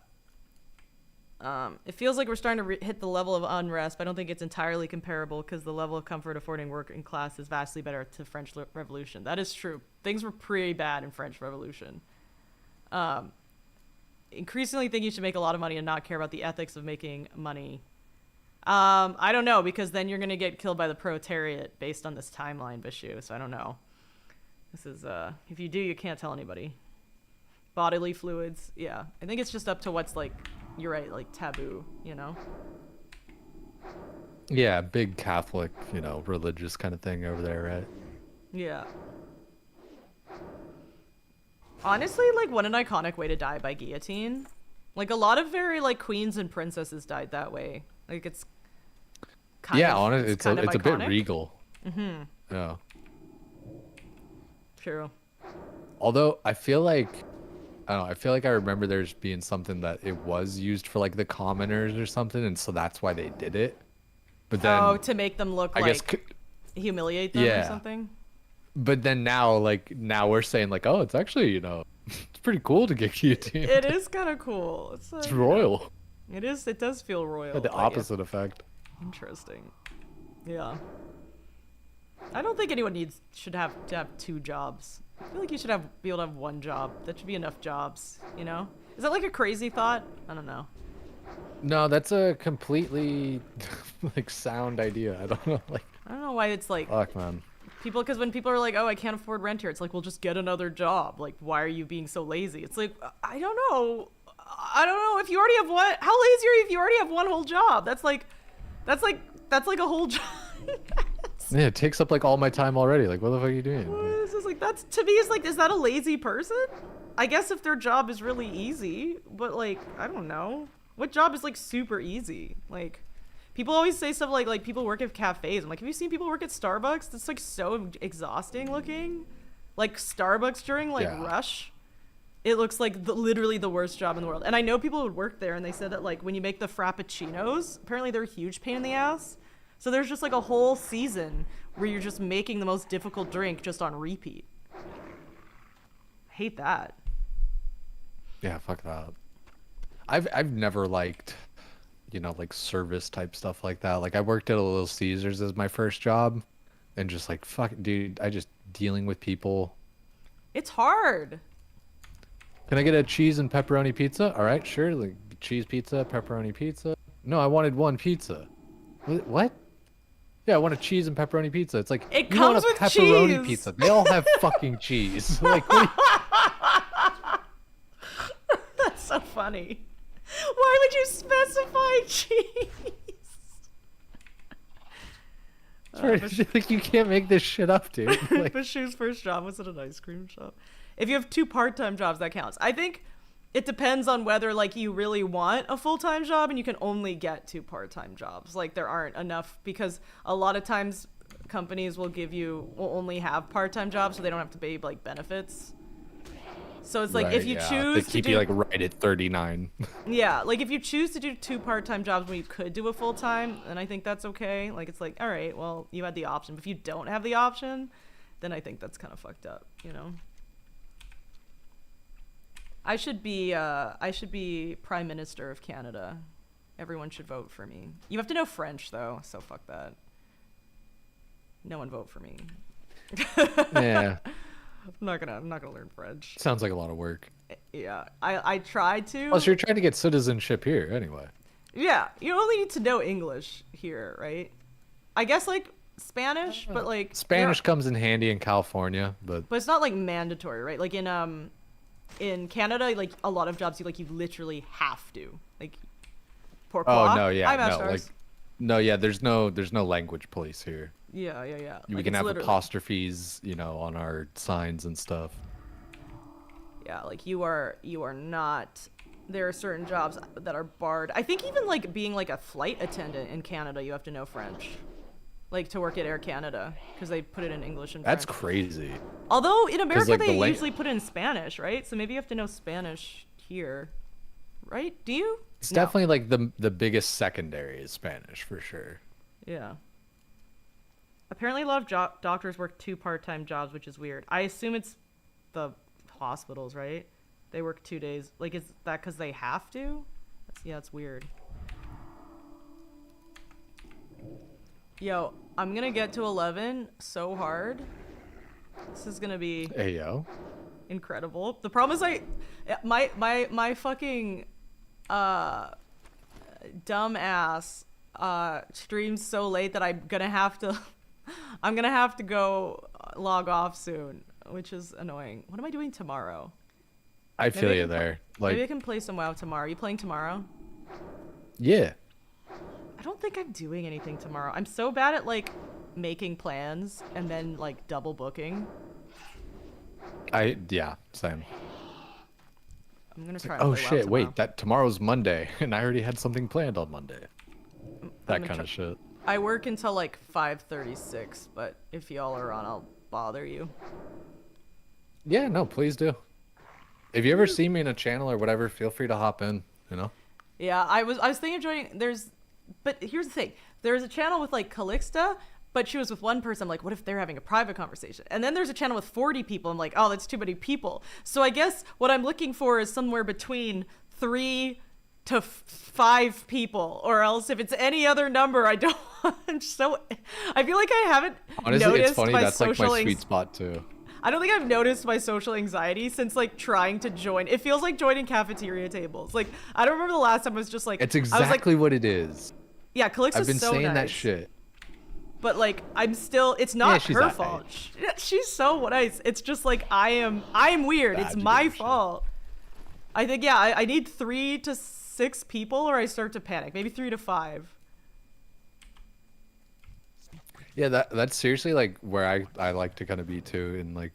It feels like we're starting to hit the level of unrest, but I don't think it's entirely comparable because the level of comfort affording working class is vastly better to French Revolution. That is true. Things were pretty bad in French Revolution. Increasingly think you should make a lot of money and not care about the ethics of making money. I don't know, because then you're going to get killed by the proletariat based on this timeline, Bishu, so I don't know. This is, if you do, you can't tell anybody. Bodily fluids, yeah. I think it's just up to what's, like, you're right, like, taboo, you know? Yeah, big Catholic, you know, religious kind of thing over there, right? Yeah. Honestly, like, what an iconic way to die by guillotine. Like, a lot of very, like, queens and princesses died that way. Like, it's kind of, honestly, it's a bit iconic. regal. Yeah. True. Although I feel like, I don't know, I feel like I remember there's being something that it was used for like the commoners or something, and so that's why they did it. But then, to make them look I like guess, humiliate them or something. But then now we're saying like, oh, it's actually, you know, it's pretty cool to get guillotined. It is kind of cool. It's royal. It is. It does feel royal. Had the opposite effect. Interesting. Yeah. I don't think anyone should have to have 2 jobs. I feel like you should be able to have 1 job. That should be enough jobs, you know? Is that like a crazy thought? I don't know. No, that's a completely like sound idea. I don't know, like. I don't know why it's like. Fuck, man. Because when people are like, oh, I can't afford rent here, it's like, well, just get another job. Like, why are you being so lazy? It's like, I don't know. I don't know if you already have one. How lazy are you if you already have 1 whole job? That's like a whole job. Yeah, it takes up like all my time already. Like, what the fuck are you doing? It's just like, that's, to me, it's like, is that a lazy person? I guess if their job is really easy, but like, I don't know. What job is like super easy? Like, people always say stuff like people work at cafes. I'm like, have you seen people work at Starbucks? It's like so exhausting looking. Like Starbucks during like rush. It looks like literally the worst job in the world. And I know people who would work there, and they said that like when you make the frappuccinos, apparently they're a huge pain in the ass. So there's just like a whole season where you're just making the most difficult drink just on repeat. Hate that. Yeah, fuck that. I've never liked, you know, like service type stuff like that. Like I worked at a Little Caesars as my first job, and just like fuck, dude, I just dealing with people. It's hard. Can I get a cheese and pepperoni pizza? All right, sure. Like cheese pizza, pepperoni pizza. No, I wanted 1 pizza. What? Yeah, I want a cheese and pepperoni pizza. It's like, it you comes want a with pepperoni cheese. pizza. They all have fucking cheese. Like, what That's so funny. Why would you specify cheese? like, you can't make this shit up, dude. Like, Bashu's first job was at an ice cream shop. If you have 2 part-time jobs, that counts. I think it depends on whether like you really want a full-time job and you can only get 2 part-time jobs. Like there aren't enough, because a lot of times companies will only have part-time jobs so they don't have to pay like benefits. So it's like, if you choose they keep you like right at 39. Yeah, like if you choose to do 2 part-time jobs when you could do a full-time, then I think that's okay. Like it's like, all right, well, you had the option. But if you don't have the option, then I think that's kind of fucked up, you know? I should be Prime Minister of Canada. Everyone should vote for me. You have to know French though, so fuck that. No one vote for me. Yeah. I'm not gonna learn French. Sounds like a lot of work. Yeah, I tried to. Plus, you're trying to get citizenship here anyway. Yeah, you only need to know English here, right? I guess like Spanish, but like Spanish comes in handy in California, but it's not like mandatory, right? Like in Canada, like a lot of jobs you literally have to like. Oh no, yeah, there's no language police here. Yeah. We can have apostrophes, you know, on our signs and stuff. Yeah, like you are not. There are certain jobs that are barred. I think even like being like a flight attendant in Canada, you have to know French, like to work at Air Canada, because they put it in English and That's French. Crazy. Although in America they usually put it in Spanish, right? So maybe you have to know Spanish here, right? Do you? It's definitely like the biggest secondary is Spanish for sure. Yeah. Apparently a lot of doctors work 2 part-time jobs, which is weird. I assume it's the hospitals, right? They work 2 days. Like, is that because they have to? It's weird. Yo, I'm gonna get to 11 so hard. This is gonna be incredible. The problem is my fucking dumb ass streams so late that I'm gonna have to go log off soon, which is annoying. What am I doing tomorrow? I feel you there. Like, maybe I can play some WoW tomorrow. Are you playing tomorrow? Yeah. I don't think I'm doing anything tomorrow. I'm so bad at like making plans and then like double booking. Yeah, same. I'm gonna try. Like, and oh play WoW shit! tomorrow. Wait, that tomorrow's Monday, and I already had something planned on Monday. That gonna kind of shit. I work until like 5:36, but if y'all are on, I'll bother you. Yeah, no, please do. If you ever see me in a channel or whatever, feel free to hop in. You know. Yeah, I was thinking of joining. But here's the thing. There's a channel with like Calixta, but she was with one person. I'm like, what if they're having a private conversation? And then there's a channel with 40 people. I'm like, oh, that's too many people. So I guess what I'm looking for is somewhere between 3 to 5 people, or else if it's any other number, I don't. I feel like I haven't Honestly, noticed it's funny. my That's like social my sweet spot too. I don't think I've noticed my social anxiety since like trying to join. It feels like joining cafeteria tables. Like I don't remember the last time I was just like. It's I was like, exactly what it is. yeah, Calixta's I've been so saying nice, that shit. but like I'm still. It's not she's her that fault. She's so nice. It's just like I am weird. Bad It's to give my her shit. fault. I think I need 3 to 6 people, or I start to panic. Maybe 3 to 5. Yeah, that's seriously like where I like to kind of be too, in like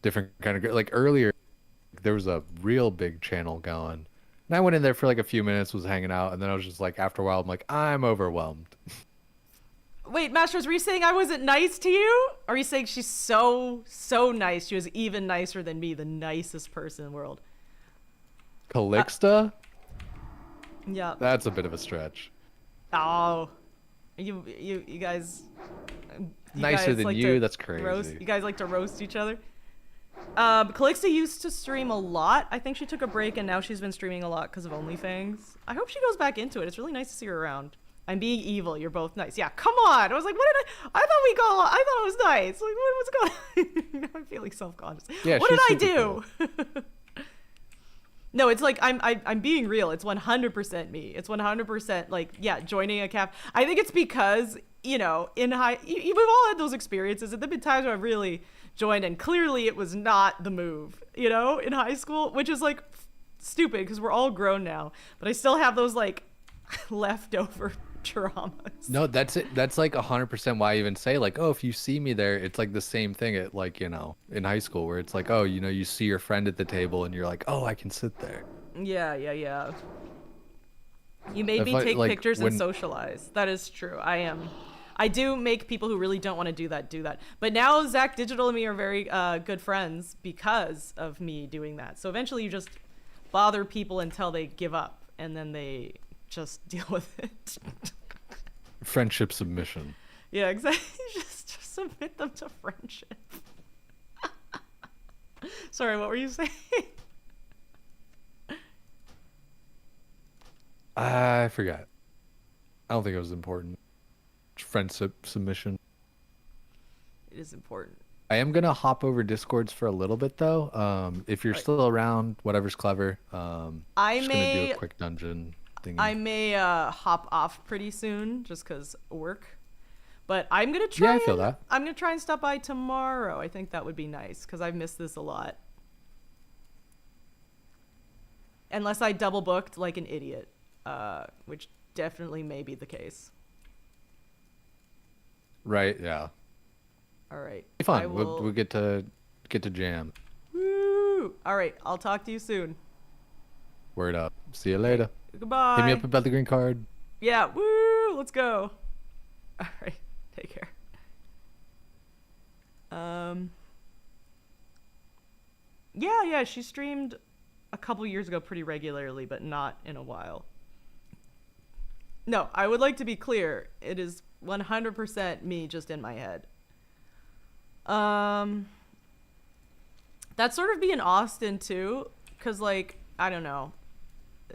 different kind of like earlier there was a real big channel going, and I went in there for like a few minutes, was hanging out, and then I was just like, after a while, I'm like, I'm overwhelmed. Wait, Masters, were you saying I wasn't nice to you? Or are you saying she's so nice? She was even nicer than me, the nicest person in the world. Calixta? Yeah. That's a bit of a stretch. Oh, you guys. Nicer guys than like you? to That's crazy. You guys like to roast each other. Calixta used to stream a lot. I think she took a break and now she's been streaming a lot because of OnlyFangs. I hope she goes back into it. It's really nice to see her around. I'm being evil. You're both nice. Yeah, come on. I was like, what did I thought it was nice. Like, what's going on? I'm feeling self-conscious. Yeah, what did I she's do? super cool. No, it's like I'm being real. It's 100% me. It's 100% like, yeah, joining a caf. I think it's because, you know, we've all had those experiences. And there've been times where I've really joined and clearly it was not the move, you know, in high school, which is like stupid because we're all grown now. But I still have those like leftover traumas. No, that's it. That's like 100% why I even say like, oh, if you see me there, it's like the same thing at like, you know, in high school where it's like, oh, you know, you see your friend at the table and you're like, oh, I can sit there. Yeah. You made me take pictures and socialize. That is true. I do make people who really don't want to do that. But now Zach Digital and me are very good friends because of me doing that. So eventually you just bother people until they give up and then they just deal with it. Friendship submission. Yeah, exactly. Just submit them to friendship. Sorry, what were you saying? I forgot. I don't think it was important. Friendship submission. It is important. I am gonna hop over Discords for a little bit though. If you're still around, whatever's clever. Gonna do a quick dungeon thingy. I may hop off pretty soon just because work. But I'm gonna try. Yeah, I feel that. I'm gonna try and stop by tomorrow. I think that would be nice because I've missed this a lot. Unless I double booked like an idiot, which definitely may be the case. Right. Yeah. All right. Be fun. We'll get to jam. Woo! All right. I'll talk to you soon. Word up. See you later. Goodbye. Hit me up about the green card. Yeah. Woo! Let's go. All right. Take care. Yeah. She streamed a couple years ago pretty regularly, but not in a while. No, I would like to be clear. It is 100% me just in my head. That's sort of me in Austin too, because like, I don't know.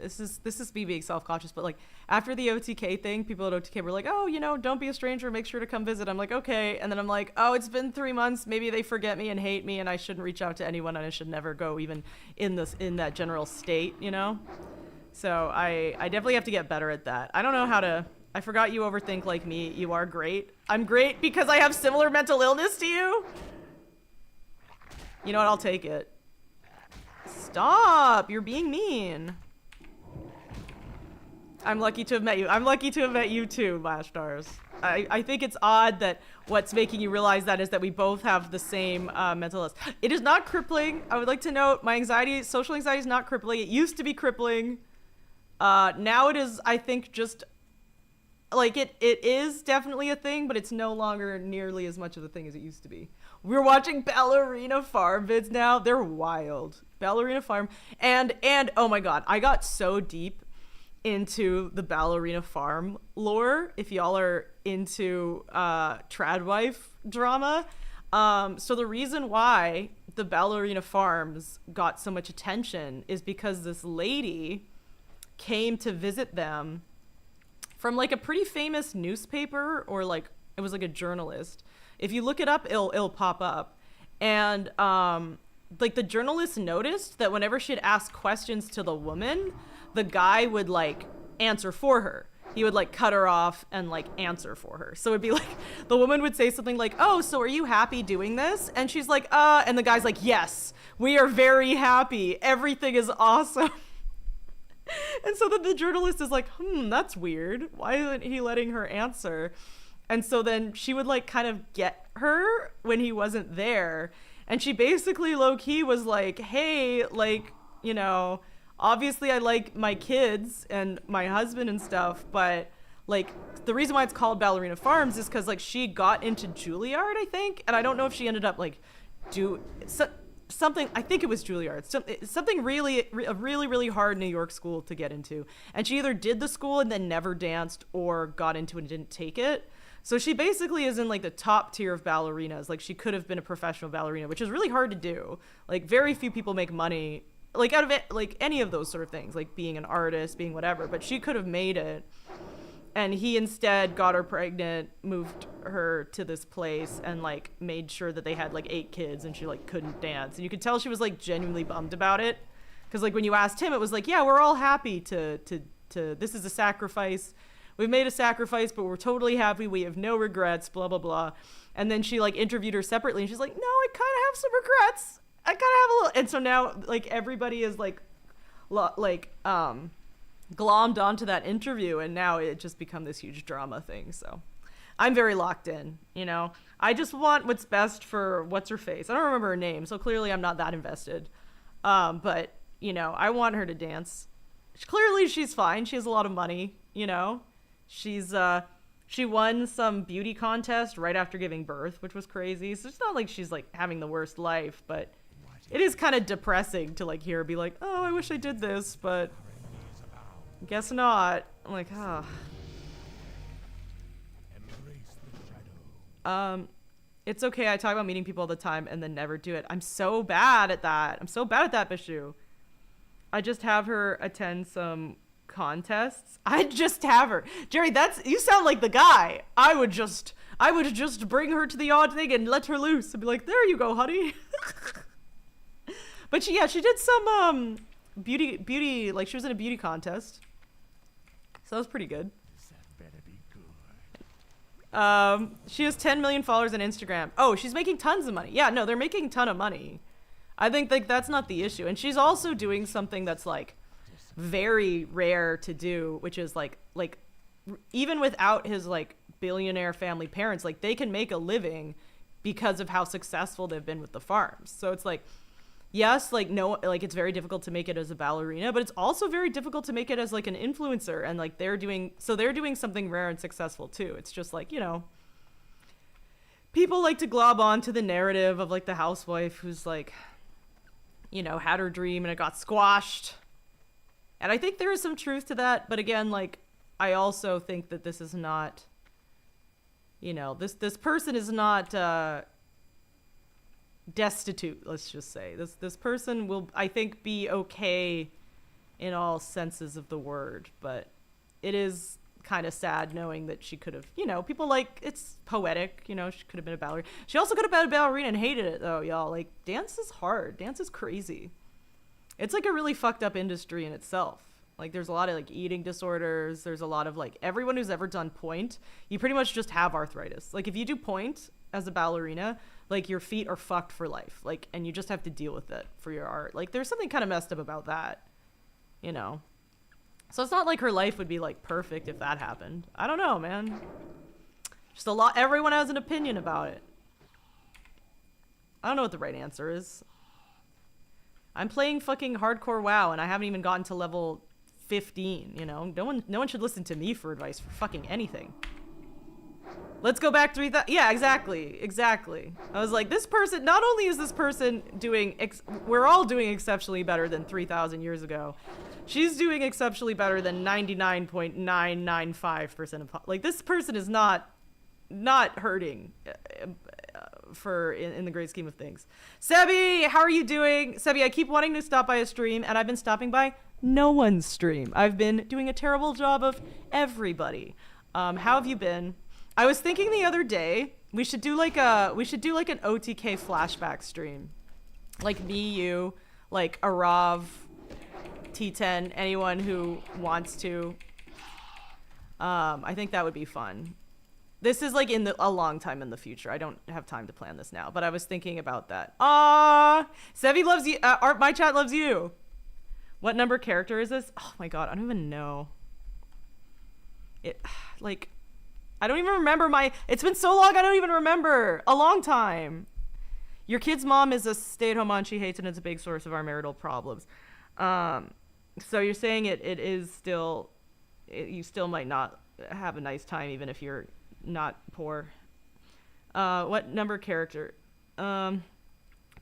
This is me being self-conscious, but like after the OTK thing, people at OTK were like, oh, you know, don't be a stranger, make sure to come visit. I'm like, okay. And then I'm like, oh, it's been 3 months. Maybe they forget me and hate me and I shouldn't reach out to anyone and I should never go even in that general state, you know? So I definitely have to get better at that. I don't know how to, I forgot you overthink like me. You are great. I'm great because I have similar mental illness to you. You know what? I'll take it. Stop. You're being mean. I'm lucky to have met you. I'm lucky to have met you too, Lashstars. I think it's odd that what's making you realize that is that we both have the same mental illness. It is not crippling. I would like to note my anxiety, social anxiety is not crippling. It used to be crippling. Now it is, I think, just like it is definitely a thing, but it's no longer nearly as much of a thing as it used to be. We're watching Ballerina Farm vids now. They're wild. Ballerina Farm. And oh my God, I got so deep into the Ballerina Farm lore, if y'all are into tradwife drama. So the reason why the Ballerina Farms got so much attention is because this lady came to visit them from like a pretty famous newspaper, or like it was like a journalist. If you look it up, it'll pop up. And like the journalist noticed that whenever she'd ask questions to the woman, the guy would like answer for her. He would like cut her off and like answer for her. So it'd be like the woman would say something like, "Oh, so are you happy doing this?" And she's like, and the guy's like, "Yes, we are very happy. Everything is awesome." And so then the journalist is like, that's weird. Why isn't he letting her answer? And so then she would like kind of get her when he wasn't there. And she basically low-key was like, hey, like, you know, obviously I like my kids and my husband and stuff, but like the reason why it's called Ballerina Farms is because like she got into Juilliard, I think. And I don't know if she ended up like something, I think it was Juilliard, something really hard New York school to get into. And she either did the school and then never danced, or got into it and didn't take it. So she basically is in like the top tier of ballerinas. Like she could have been a professional ballerina, which is really hard to do. Like very few people make money like out of it, like any of those sort of things, like being an artist, being whatever, but she could have made it. And he instead got her pregnant, moved her to this place, and like made sure that they had like 8 kids, and she like couldn't dance. And you could tell she was like genuinely bummed about it. Cause like when you asked him, it was like, yeah, we're all happy to this is a sacrifice. We've made a sacrifice, but we're totally happy. We have no regrets, blah, blah, blah. And then she like interviewed her separately, and she's like, no, I kind of have some regrets. I kind of have a little. And so now like everybody is like glommed onto that interview, and now it just become this huge drama thing. So I'm very locked in, you know. I just want what's best for what's her face. I don't remember her name, so clearly I'm not that invested. But you know, I want her to dance. Clearly she's fine. She has a lot of money, you know. She won some beauty contest right after giving birth, which was crazy. So it's not like she's like having the worst life, but it is kind of depressing to like hear her be like, oh, I wish I did this, but guess not. I'm like, it's okay. I talk about meeting people all the time and then never do it. I'm so bad at that. Bishu. I just have her attend some contests. I'd just have her. Jerry, you sound like the guy. I would just bring her to the odd thing and let her loose and be like, there you go, honey. But she did some beauty, like she was in a beauty contest. So that was pretty good. She has 10 million followers on Instagram. Oh, she's making tons of money. Yeah, no, they're making a ton of money. I think like that's not the issue. And she's also doing something that's like very rare to do, which is like even without his like billionaire family parents, like they can make a living because of how successful they've been with the farms. So it's like, yes, like no, like it's very difficult to make it as a ballerina, but it's also very difficult to make it as like an influencer. And like they're doing something rare and successful too. It's just like, you know, people like to glob on to the narrative of like the housewife who's like, you know, had her dream and it got squashed. And I think there is some truth to that. But again, like, I also think that this is not, you know, this person is not destitute, let's just say. This person will, I think, be okay in all senses of the word. But it is kind of sad knowing that she could have, you know, people like, it's poetic, you know, she could have been a ballerina. She also could have been a ballerina and hated it though, y'all. Like, dance is hard. Dance is crazy. It's like a really fucked up industry in itself. Like there's a lot of like eating disorders. There's a lot of like, everyone who's ever done pointe, you pretty much just have arthritis. Like if you do pointe as a ballerina, like your feet are fucked for life. Like, and you just have to deal with it for your art. Like there's something kind of messed up about that, you know? So it's not like her life would be like perfect if that happened. I don't know, man. Just a lot. Everyone has an opinion about it. I don't know what the right answer is. I'm playing fucking hardcore WoW and I haven't even gotten to level 15, you know? No one should listen to me for advice for fucking anything. Let's go back 3,000. Yeah, exactly. I was like, this person, not only is this person doing, we're all doing exceptionally better than 3,000 years ago. She's doing exceptionally better than 99.995% of, like, this person is not hurting in the great scheme of things. Sebi, how are you doing? Sebi, I keep wanting to stop by a stream and I've been stopping by no one's stream. I've been doing a terrible job of everybody. How have you been? I was thinking the other day we should do like an OTK flashback stream, like me, you, like Arav, T10, anyone who wants to. I think that would be fun. This is like a long time in the future. I don't have time to plan this now, but I was thinking about that. Sevi loves you. My chat loves you. What number character is this? Oh my god, I don't even know. I don't even remember it's been so long I don't even remember. A long time. Your kid's mom is a stay-at-home mom she hates and it's a big source of our marital problems. So you're saying it is still, you still might not have a nice time even if you're not poor. What number character? But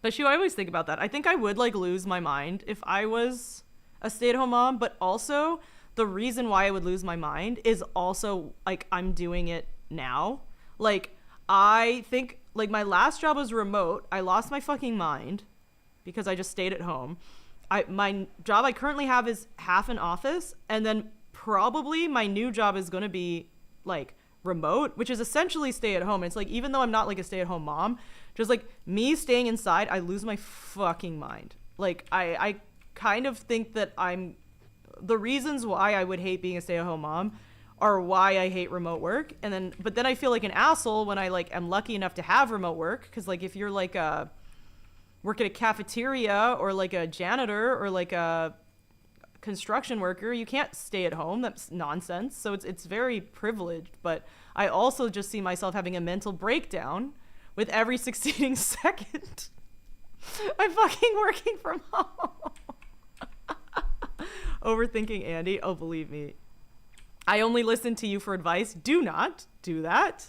I always think about that. I think I would like lose my mind if I was a stay-at-home mom, but also the reason why I would lose my mind is also like I'm doing it now. Like I think like my last job was remote. I lost my fucking mind because I just stayed at home. My job I currently have is half an office, and then probably my new job is going to be like remote, which is essentially stay at home. It's like even though I'm not like a stay-at-home mom, just like me staying inside, I lose my fucking mind. Like I kind of think that the reasons why I would hate being a stay-at-home mom are why I hate remote work. But then I feel like an asshole when I like am lucky enough to have remote work. Cause like if you're like work at a cafeteria or like a janitor or like a construction worker, you can't stay at home. That's nonsense. So it's very privileged, but I also just see myself having a mental breakdown with every succeeding second. I'm fucking working from home. Overthinking Andy. Oh, believe me. I only listen to you for advice. Do not do that.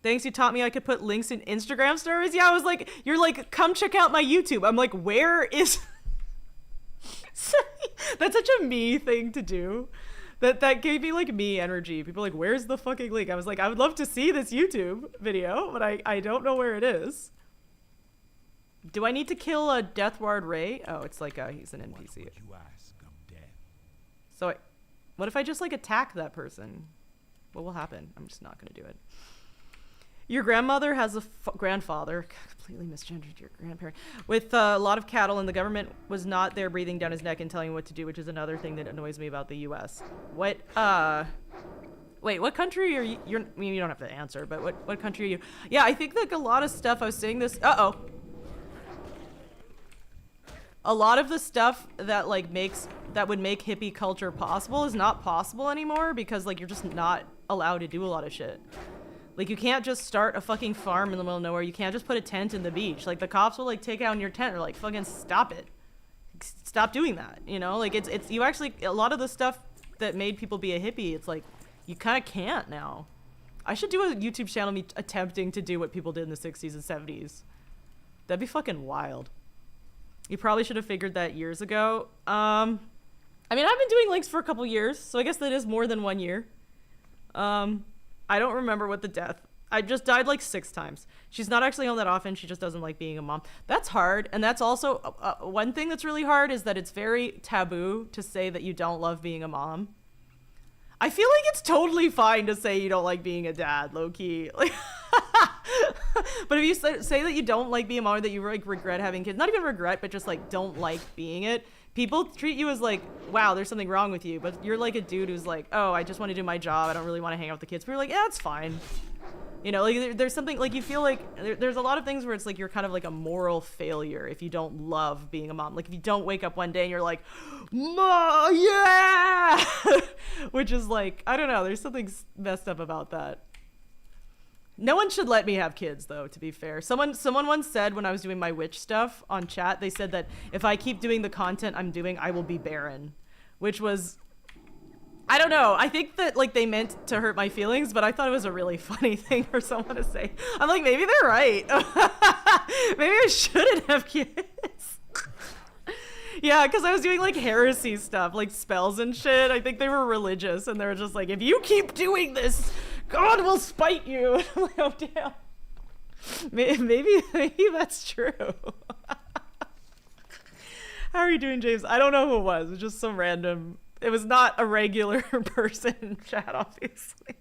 Thanks, you taught me I could put links in Instagram stories. Yeah, I was like, you're like, come check out my YouTube. I'm like, where is... That's such a me thing to do. That gave me like me energy. People are like, where's the fucking link? I was like, I would love to see this YouTube video, but I don't know where it is. Do I need to kill a Death Ward Ray? Oh, it's like he's an NPC. So what if I just like attack that person? What will happen? I'm just not gonna do it. Your grandmother has a grandfather, completely misgendered your grandparent, with a lot of cattle, and the government was not there breathing down his neck and telling him what to do, which is another thing that annoys me about the U.S. Wait, what country are you? I mean, you don't have to answer, but what country are you? Yeah, I think like a lot of stuff, I was saying this, a lot of the stuff that like that would make hippie culture possible is not possible anymore because like you're just not allowed to do a lot of shit. Like you can't just start a fucking farm in the middle of nowhere. You can't just put a tent in the beach. Like the cops will like take out your tent or like fucking stop it. Stop doing that. You know, like it's you actually, a lot of the stuff that made people be a hippie, it's like you kind of can't now. I should do a YouTube channel me attempting to do what people did in the 60s and 70s. That'd be fucking wild. You probably should have figured that years ago. I mean, I've been doing links for a couple years, so I guess that is more than 1 year. I don't remember what the death. I just died like 6 times. She's not actually home that often. She just doesn't like being a mom. That's hard. And that's also one thing that's really hard is that it's very taboo to say that you don't love being a mom. I feel like it's totally fine to say you don't like being a dad, low-key. Like, but if you say that you don't like being a mom or that you like regret having kids, not even regret, but just like don't like being it, people treat you as like, wow, there's something wrong with you. But you're like a dude who's like, oh, I just want to do my job. I don't really want to hang out with the kids. But you're like, yeah, it's fine. You know, like there's something like you feel like there's a lot of things where it's like you're kind of like a moral failure if you don't love being a mom. Like if you don't wake up one day and you're like, "Ma, yeah," which is like, I don't know. There's something messed up about that. No one should let me have kids, though, to be fair. Someone once said when I was doing my witch stuff on chat, they said that if I keep doing the content I'm doing, I will be barren, which was, I don't know. I think that like they meant to hurt my feelings, but I thought it was a really funny thing for someone to say. I'm like, maybe they're right. Maybe I shouldn't have kids. Yeah, because I was doing like heresy stuff, like spells and shit. I think they were religious, and they were just like, if you keep doing this, God will spite you. I'm like, oh damn. Maybe that's true. How are you doing, James? I don't know who it was. It was just some random. It was not a regular person in chat, obviously.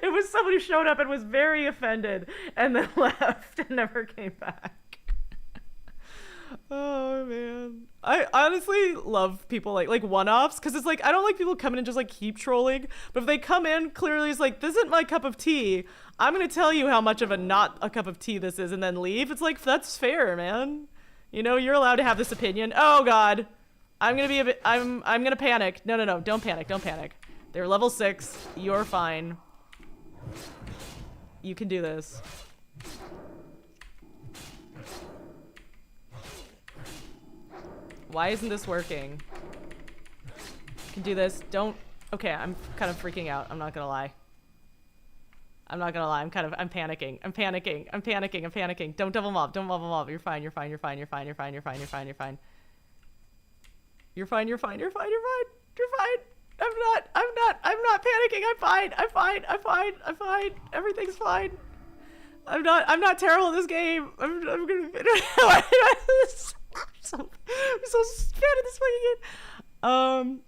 It was someone who showed up and was very offended and then left and never came back. Oh man, I honestly love people like one-offs, because it's like I don't like people coming and just like keep trolling, but if they come in clearly it's like, this isn't my cup of tea, I'm gonna tell you how much of a not a cup of tea this is and then leave. It's like, that's fair, man. You know, you're allowed to have this opinion. Oh god, I'm gonna panic. No, don't panic. They're level 6. You're fine. You can do this. Why isn't this working? You can do this. Don't. Okay, I'm kind of freaking out. I'm not gonna lie. I'm panicking. I'm panicking. Don't double mob. You're fine. You're fine. I'm not panicking. I'm fine. Everything's fine. I'm not terrible at this game. I'm gonna I'm so bad at this fucking game.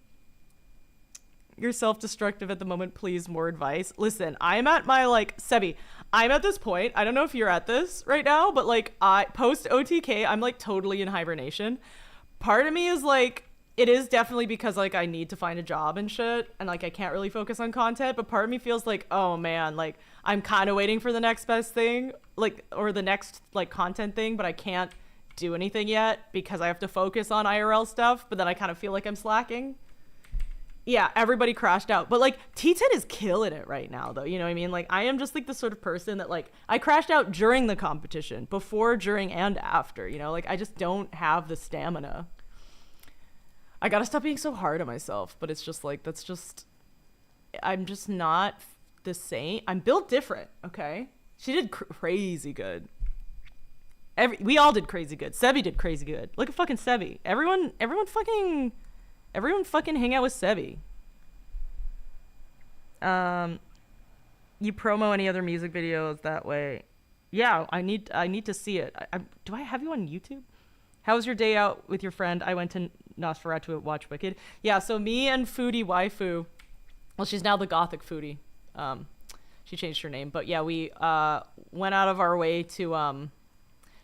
You're self-destructive at the moment. Please, more advice. Listen, I'm at my Sebi. I'm at this point. I don't know if you're at this right now, but like post OTK, I'm like totally in hibernation. Part of me is like, it is definitely because like I need to find a job and shit, and like I can't really focus on content. But part of me feels like, oh man, like I'm kind of waiting for the next best thing, like, or the next like content thing, but I can't do anything yet because I have to focus on IRL stuff. But then I kind of feel like I'm slacking. Yeah, everybody crashed out, but like T10 is killing it right now, though. You know what I mean? Like I am just like the sort of person that like I crashed out during the competition, before, during, and after. You know, like I just don't have the stamina. I gotta stop being so hard on myself, but it's just like, that's just, I'm just not the same. I'm built different, okay? She did crazy good. We all did crazy good. Sebi did crazy good. Look at fucking Sebi. Everyone fucking hang out with Sebi. You promo any other music videos that way? Yeah, I need to see it. Do I have you on YouTube? How was your day out with your friend? I went to Nosferatu to watch Wicked. Yeah, so me and Foodie Waifu, well, she's now the Gothic Foodie. She changed her name, but yeah, we went out of our way to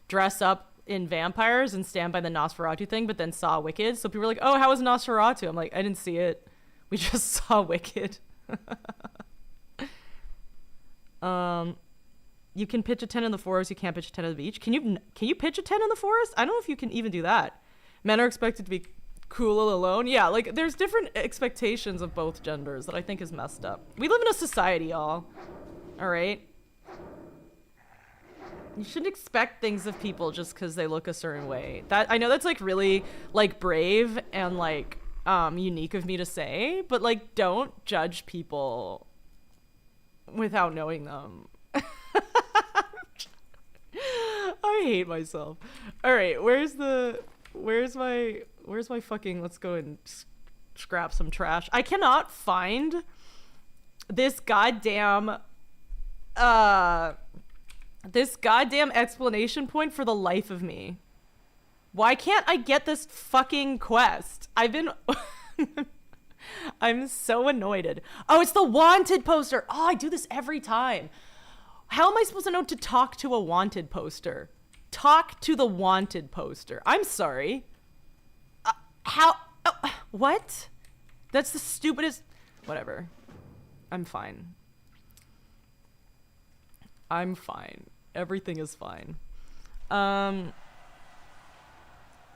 dress up in vampires and stand by the Nosferatu thing, but then saw Wicked. So people were like, "Oh, how was Nosferatu?" I'm like, "I didn't see it. We just saw Wicked." You can pitch a 10 in the forest. You can't pitch a 10 on the beach. Can you pitch a 10 in the forest? I don't know if you can even do that. Men are expected to be cool alone. Yeah, like there's different expectations of both genders that I think is messed up. We live in a society, y'all. All right. You shouldn't expect things of people just because they look a certain way. That I know that's like really like brave and like unique of me to say, but like don't judge people without knowing them. I hate myself. All right, where's my fucking, let's go and scrap some trash. I cannot find this goddamn explanation point for the life of me. Why can't I get this fucking quest? I'm so annoyed. Oh, it's the wanted poster. Oh, I do this every time. How am I supposed to know to talk to a wanted poster? Talk to the wanted poster. I'm sorry. How? What? That's the stupidest. Whatever. I'm fine. I'm fine. Everything is fine.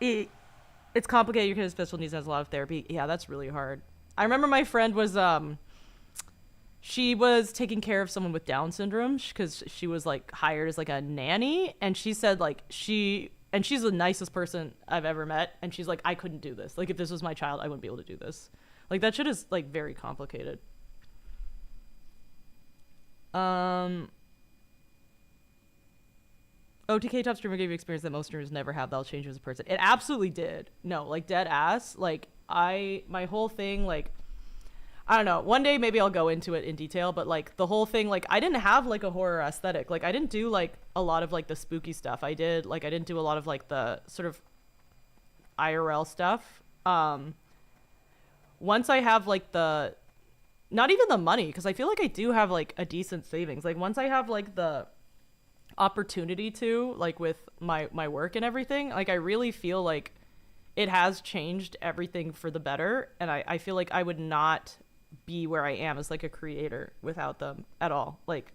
It's complicated. Your kid has special needs and has a lot of therapy. Yeah, that's really hard. I remember my friend was she was taking care of someone with Down syndrome because she was like hired as like a nanny, and she said like she's the nicest person I've ever met, and she's like, I couldn't do this. Like if this was my child, I wouldn't be able to do this. Like that shit is like very complicated. OTK top streamer gave you experience that most streamers never have. That'll change you as a person. It absolutely did. No, like dead ass. Like my whole thing, like, I don't know. One day maybe I'll go into it in detail, but like the whole thing, like I didn't have like a horror aesthetic. Like I didn't do like a lot of like the spooky stuff. I didn't do a lot of like the sort of IRL stuff. Once I have like not even the money, because I feel like I do have like a decent savings. Like once I have like the opportunity to, like with my work and everything, like I really feel like it has changed everything for the better, and I feel like I would not be where I am as like a creator without them at all. Like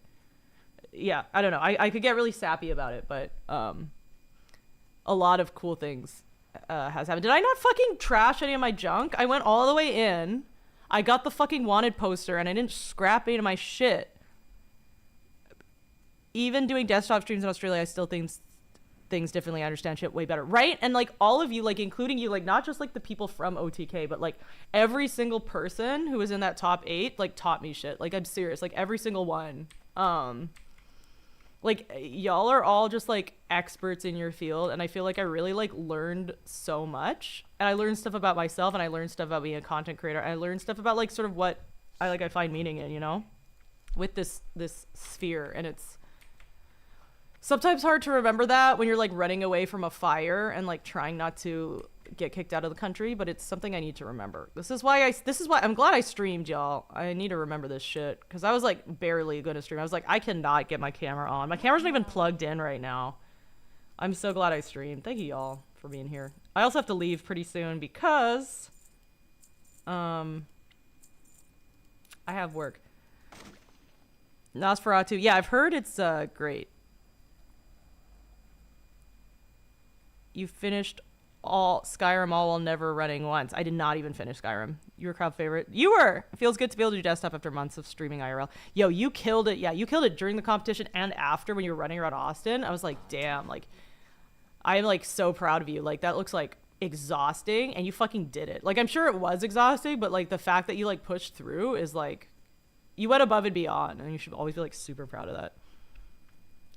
yeah, I don't know, I could get really sappy about it, but a lot of cool things has happened. Did I not fucking trash any of my junk? I went all the way in, I got the fucking wanted poster, and I didn't scrap any of my shit. Even doing desktop streams in Australia, I still think things differently. I understand shit way better. Right? And like all of you, like including you, like not just like the people from OTK, but like every single person who was in that top 8, like taught me shit. Like I'm serious. Like every single one. Like y'all are all just like experts in your field. And I feel like I really like learned so much. And I learned stuff about myself, and I learned stuff about being a content creator. I learned stuff about like sort of what I find meaning in, you know, with this sphere. And it's sometimes hard to remember that when you're like running away from a fire and like trying not to get kicked out of the country, but it's something I need to remember. This is why I'm glad I streamed, y'all. I need to remember this shit, because I was like barely gonna stream. I was like, I cannot get my camera on. My camera's not even plugged in right now. I'm so glad I streamed. Thank you y'all for being here. I also have to leave pretty soon because I have work. Nosferatu. Yeah, I've heard it's great. You finished all Skyrim all while never running once. I did not even finish Skyrim. You were a crowd favorite. You were. It feels good to be able to do desktop after months of streaming IRL. Yo, you killed it. Yeah, you killed it during the competition and after when you were running around Austin. I was like, damn, like, I'm like so proud of you. Like, that looks like exhausting, and you fucking did it. Like, I'm sure it was exhausting, but like the fact that you like pushed through is like, you went above and beyond, and you should always be like super proud of that.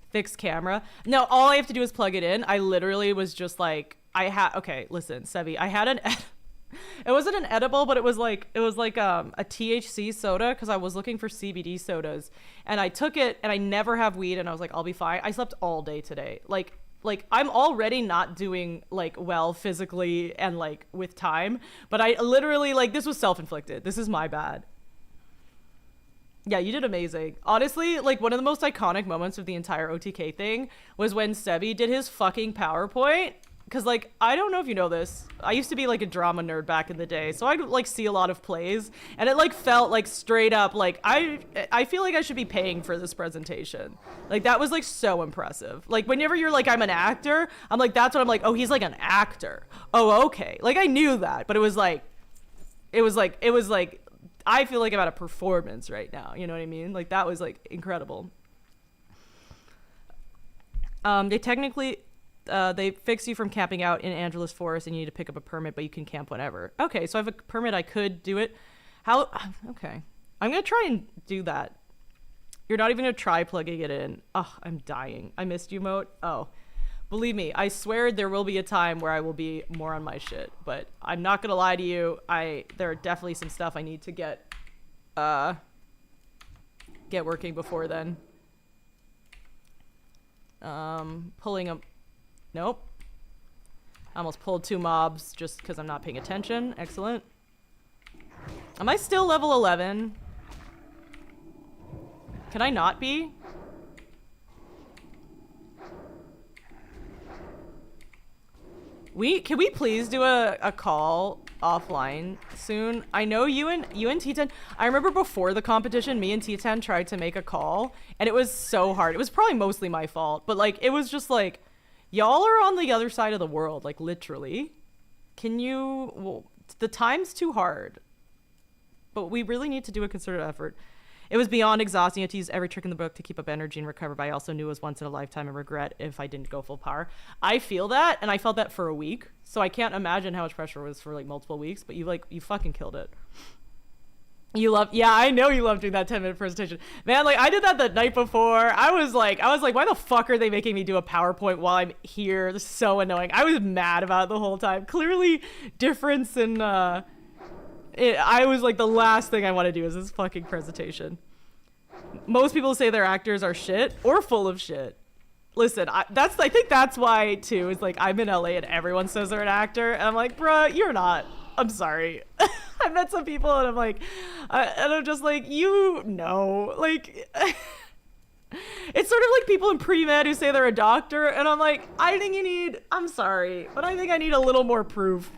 Fixed camera. No, all I have to do is plug it in. I literally was just like, okay, listen, Sevi, I had it wasn't an edible, but it was like a THC soda, because I was looking for CBD sodas, and I took it, and I never have weed, and I was like, I'll be fine. I slept all day today. Like I'm already not doing like well physically and like with time, but I literally, like, this was self-inflicted. This is my bad. Yeah, you did amazing. Honestly, like one of the most iconic moments of the entire OTK thing was when Sebi did his fucking PowerPoint. Because, like, I don't know if you know this. I used to be, like, a drama nerd back in the day. So I'd, like, see a lot of plays. And it, like, felt, like, straight up, like, I feel like I should be paying for this presentation. Like, that was, like, so impressive. Like, whenever you're like, I'm an actor, I'm like, that's what I'm like, oh, he's, like, an actor. Oh, okay. Like, I knew that. But it was, like, I feel like I'm at a performance right now. You know what I mean? Like, that was, like, incredible. They technically... they fix you from camping out in Angeles Forest, and you need to pick up a permit, but you can camp whenever. Okay, so I have a permit. I could do it. How? Okay. I'm going to try and do that. You're not even going to try plugging it in. Oh, I'm dying. I missed you, Moat. Oh, believe me, I swear there will be a time where I will be more on my shit, but I'm not going to lie to you. There are definitely some stuff I need to get working before then. Pulling a... Nope. I almost pulled 2 mobs just because I'm not paying attention. Excellent. Am I still level 11? Can I not be? Can we please do a call offline soon. I know you and T10. I remember before the competition, me and T10 tried to make a call, and it was so hard. It was probably mostly my fault, but like it was just like, y'all are on the other side of the world, like literally. Can you? Well, the time's too hard, but we really need to do a concerted effort. It was beyond exhausting. I had to use every trick in the book to keep up energy and recover, but I also knew it was once in a lifetime and regret if I didn't go full power. I feel that, and I felt that for a week, so I can't imagine how much pressure it was for like multiple weeks, but you fucking killed it. Yeah, I know you love doing that 10-minute presentation. Man, like I did that the night before. I was like, why the fuck are they making me do a PowerPoint while I'm here? This is so annoying. I was mad about it the whole time. Clearly difference in, I was like, the last thing I want to do is this fucking presentation. Most people say their actors are shit or full of shit. Listen, I think that's why too, is like I'm in LA and everyone says they're an actor and I'm like, bruh, you're not. I'm sorry. I met some people and I'm like, and I'm just like, you know, like, it's sort of like people in pre-med who say they're a doctor and I'm like, I'm sorry, but I think I need a little more proof.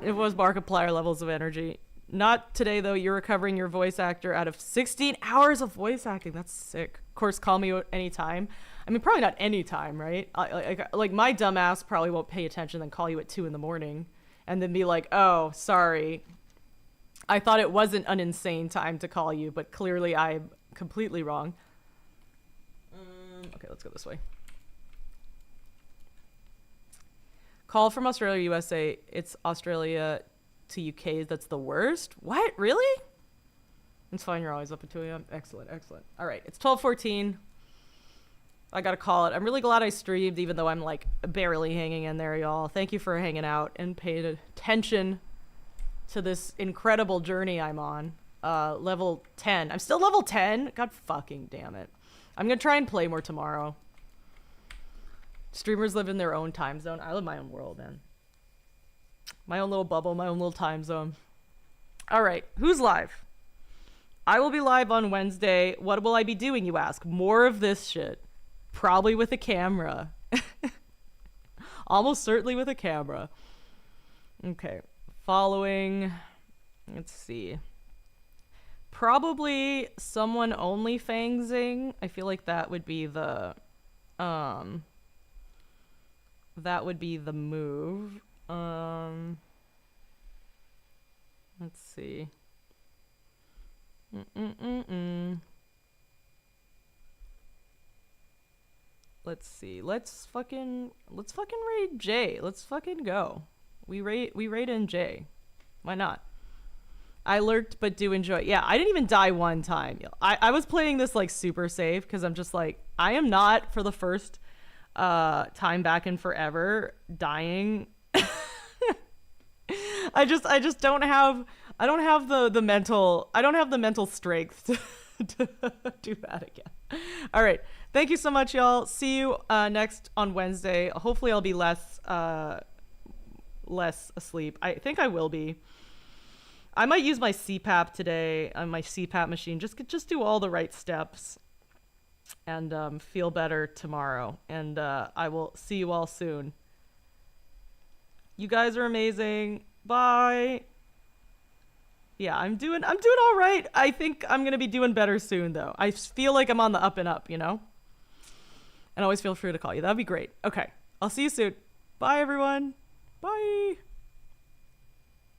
It was Markiplier levels of energy. Not today, though. You're recovering your voice actor out of 16 hours of voice acting. That's sick. Of course, call me anytime. I mean, probably not anytime, right? Like my dumbass probably won't pay attention, then call you at 2 a.m. and then be like, oh, sorry. I thought it wasn't an insane time to call you, but clearly I'm completely wrong. Okay, let's go this way. Call from Australia, USA. It's Australia to UK. That's the worst. What? Really? It's fine. You're always up at 2 a.m. Excellent. Excellent. All right. It's 12:14. I got to call it. I'm really glad I streamed, even though I'm like barely hanging in there, y'all. Thank you for hanging out and paying attention to this incredible journey I'm on. Level 10. I'm still level 10. God fucking damn it. I'm going to try and play more tomorrow. Streamers live in their own time zone. I live my own world, man. My own little bubble, my own little time zone. All right, who's live? I will be live on Wednesday. What will I be doing, you ask? More of this shit. Probably with a camera. Almost certainly with a camera. Okay, following. Let's see. Probably someone onlyfangsing. I feel like that would be the move. Let's see. Let's see. Let's fucking raid J. Let's fucking go. We raid in J. Why not? I lurked but do enjoy. Yeah, I didn't even die one time. I was playing this like super safe because I'm just like, I am not for the first time back in forever dying. I just don't have the mental strength to do that again. All right. Thank you so much, y'all. See you next on Wednesday. Hopefully I'll be less asleep. I think I will be. I might use my CPAP today on my CPAP machine. Just do all the right steps and feel better tomorrow. And I will see you all soon. You guys are amazing. Bye. Yeah, I'm doing all right. I think I'm going to be doing better soon, though. I feel like I'm on the up and up, you know? And always feel free to call you. That'd be great. Okay. I'll see you soon. Bye, everyone. Bye.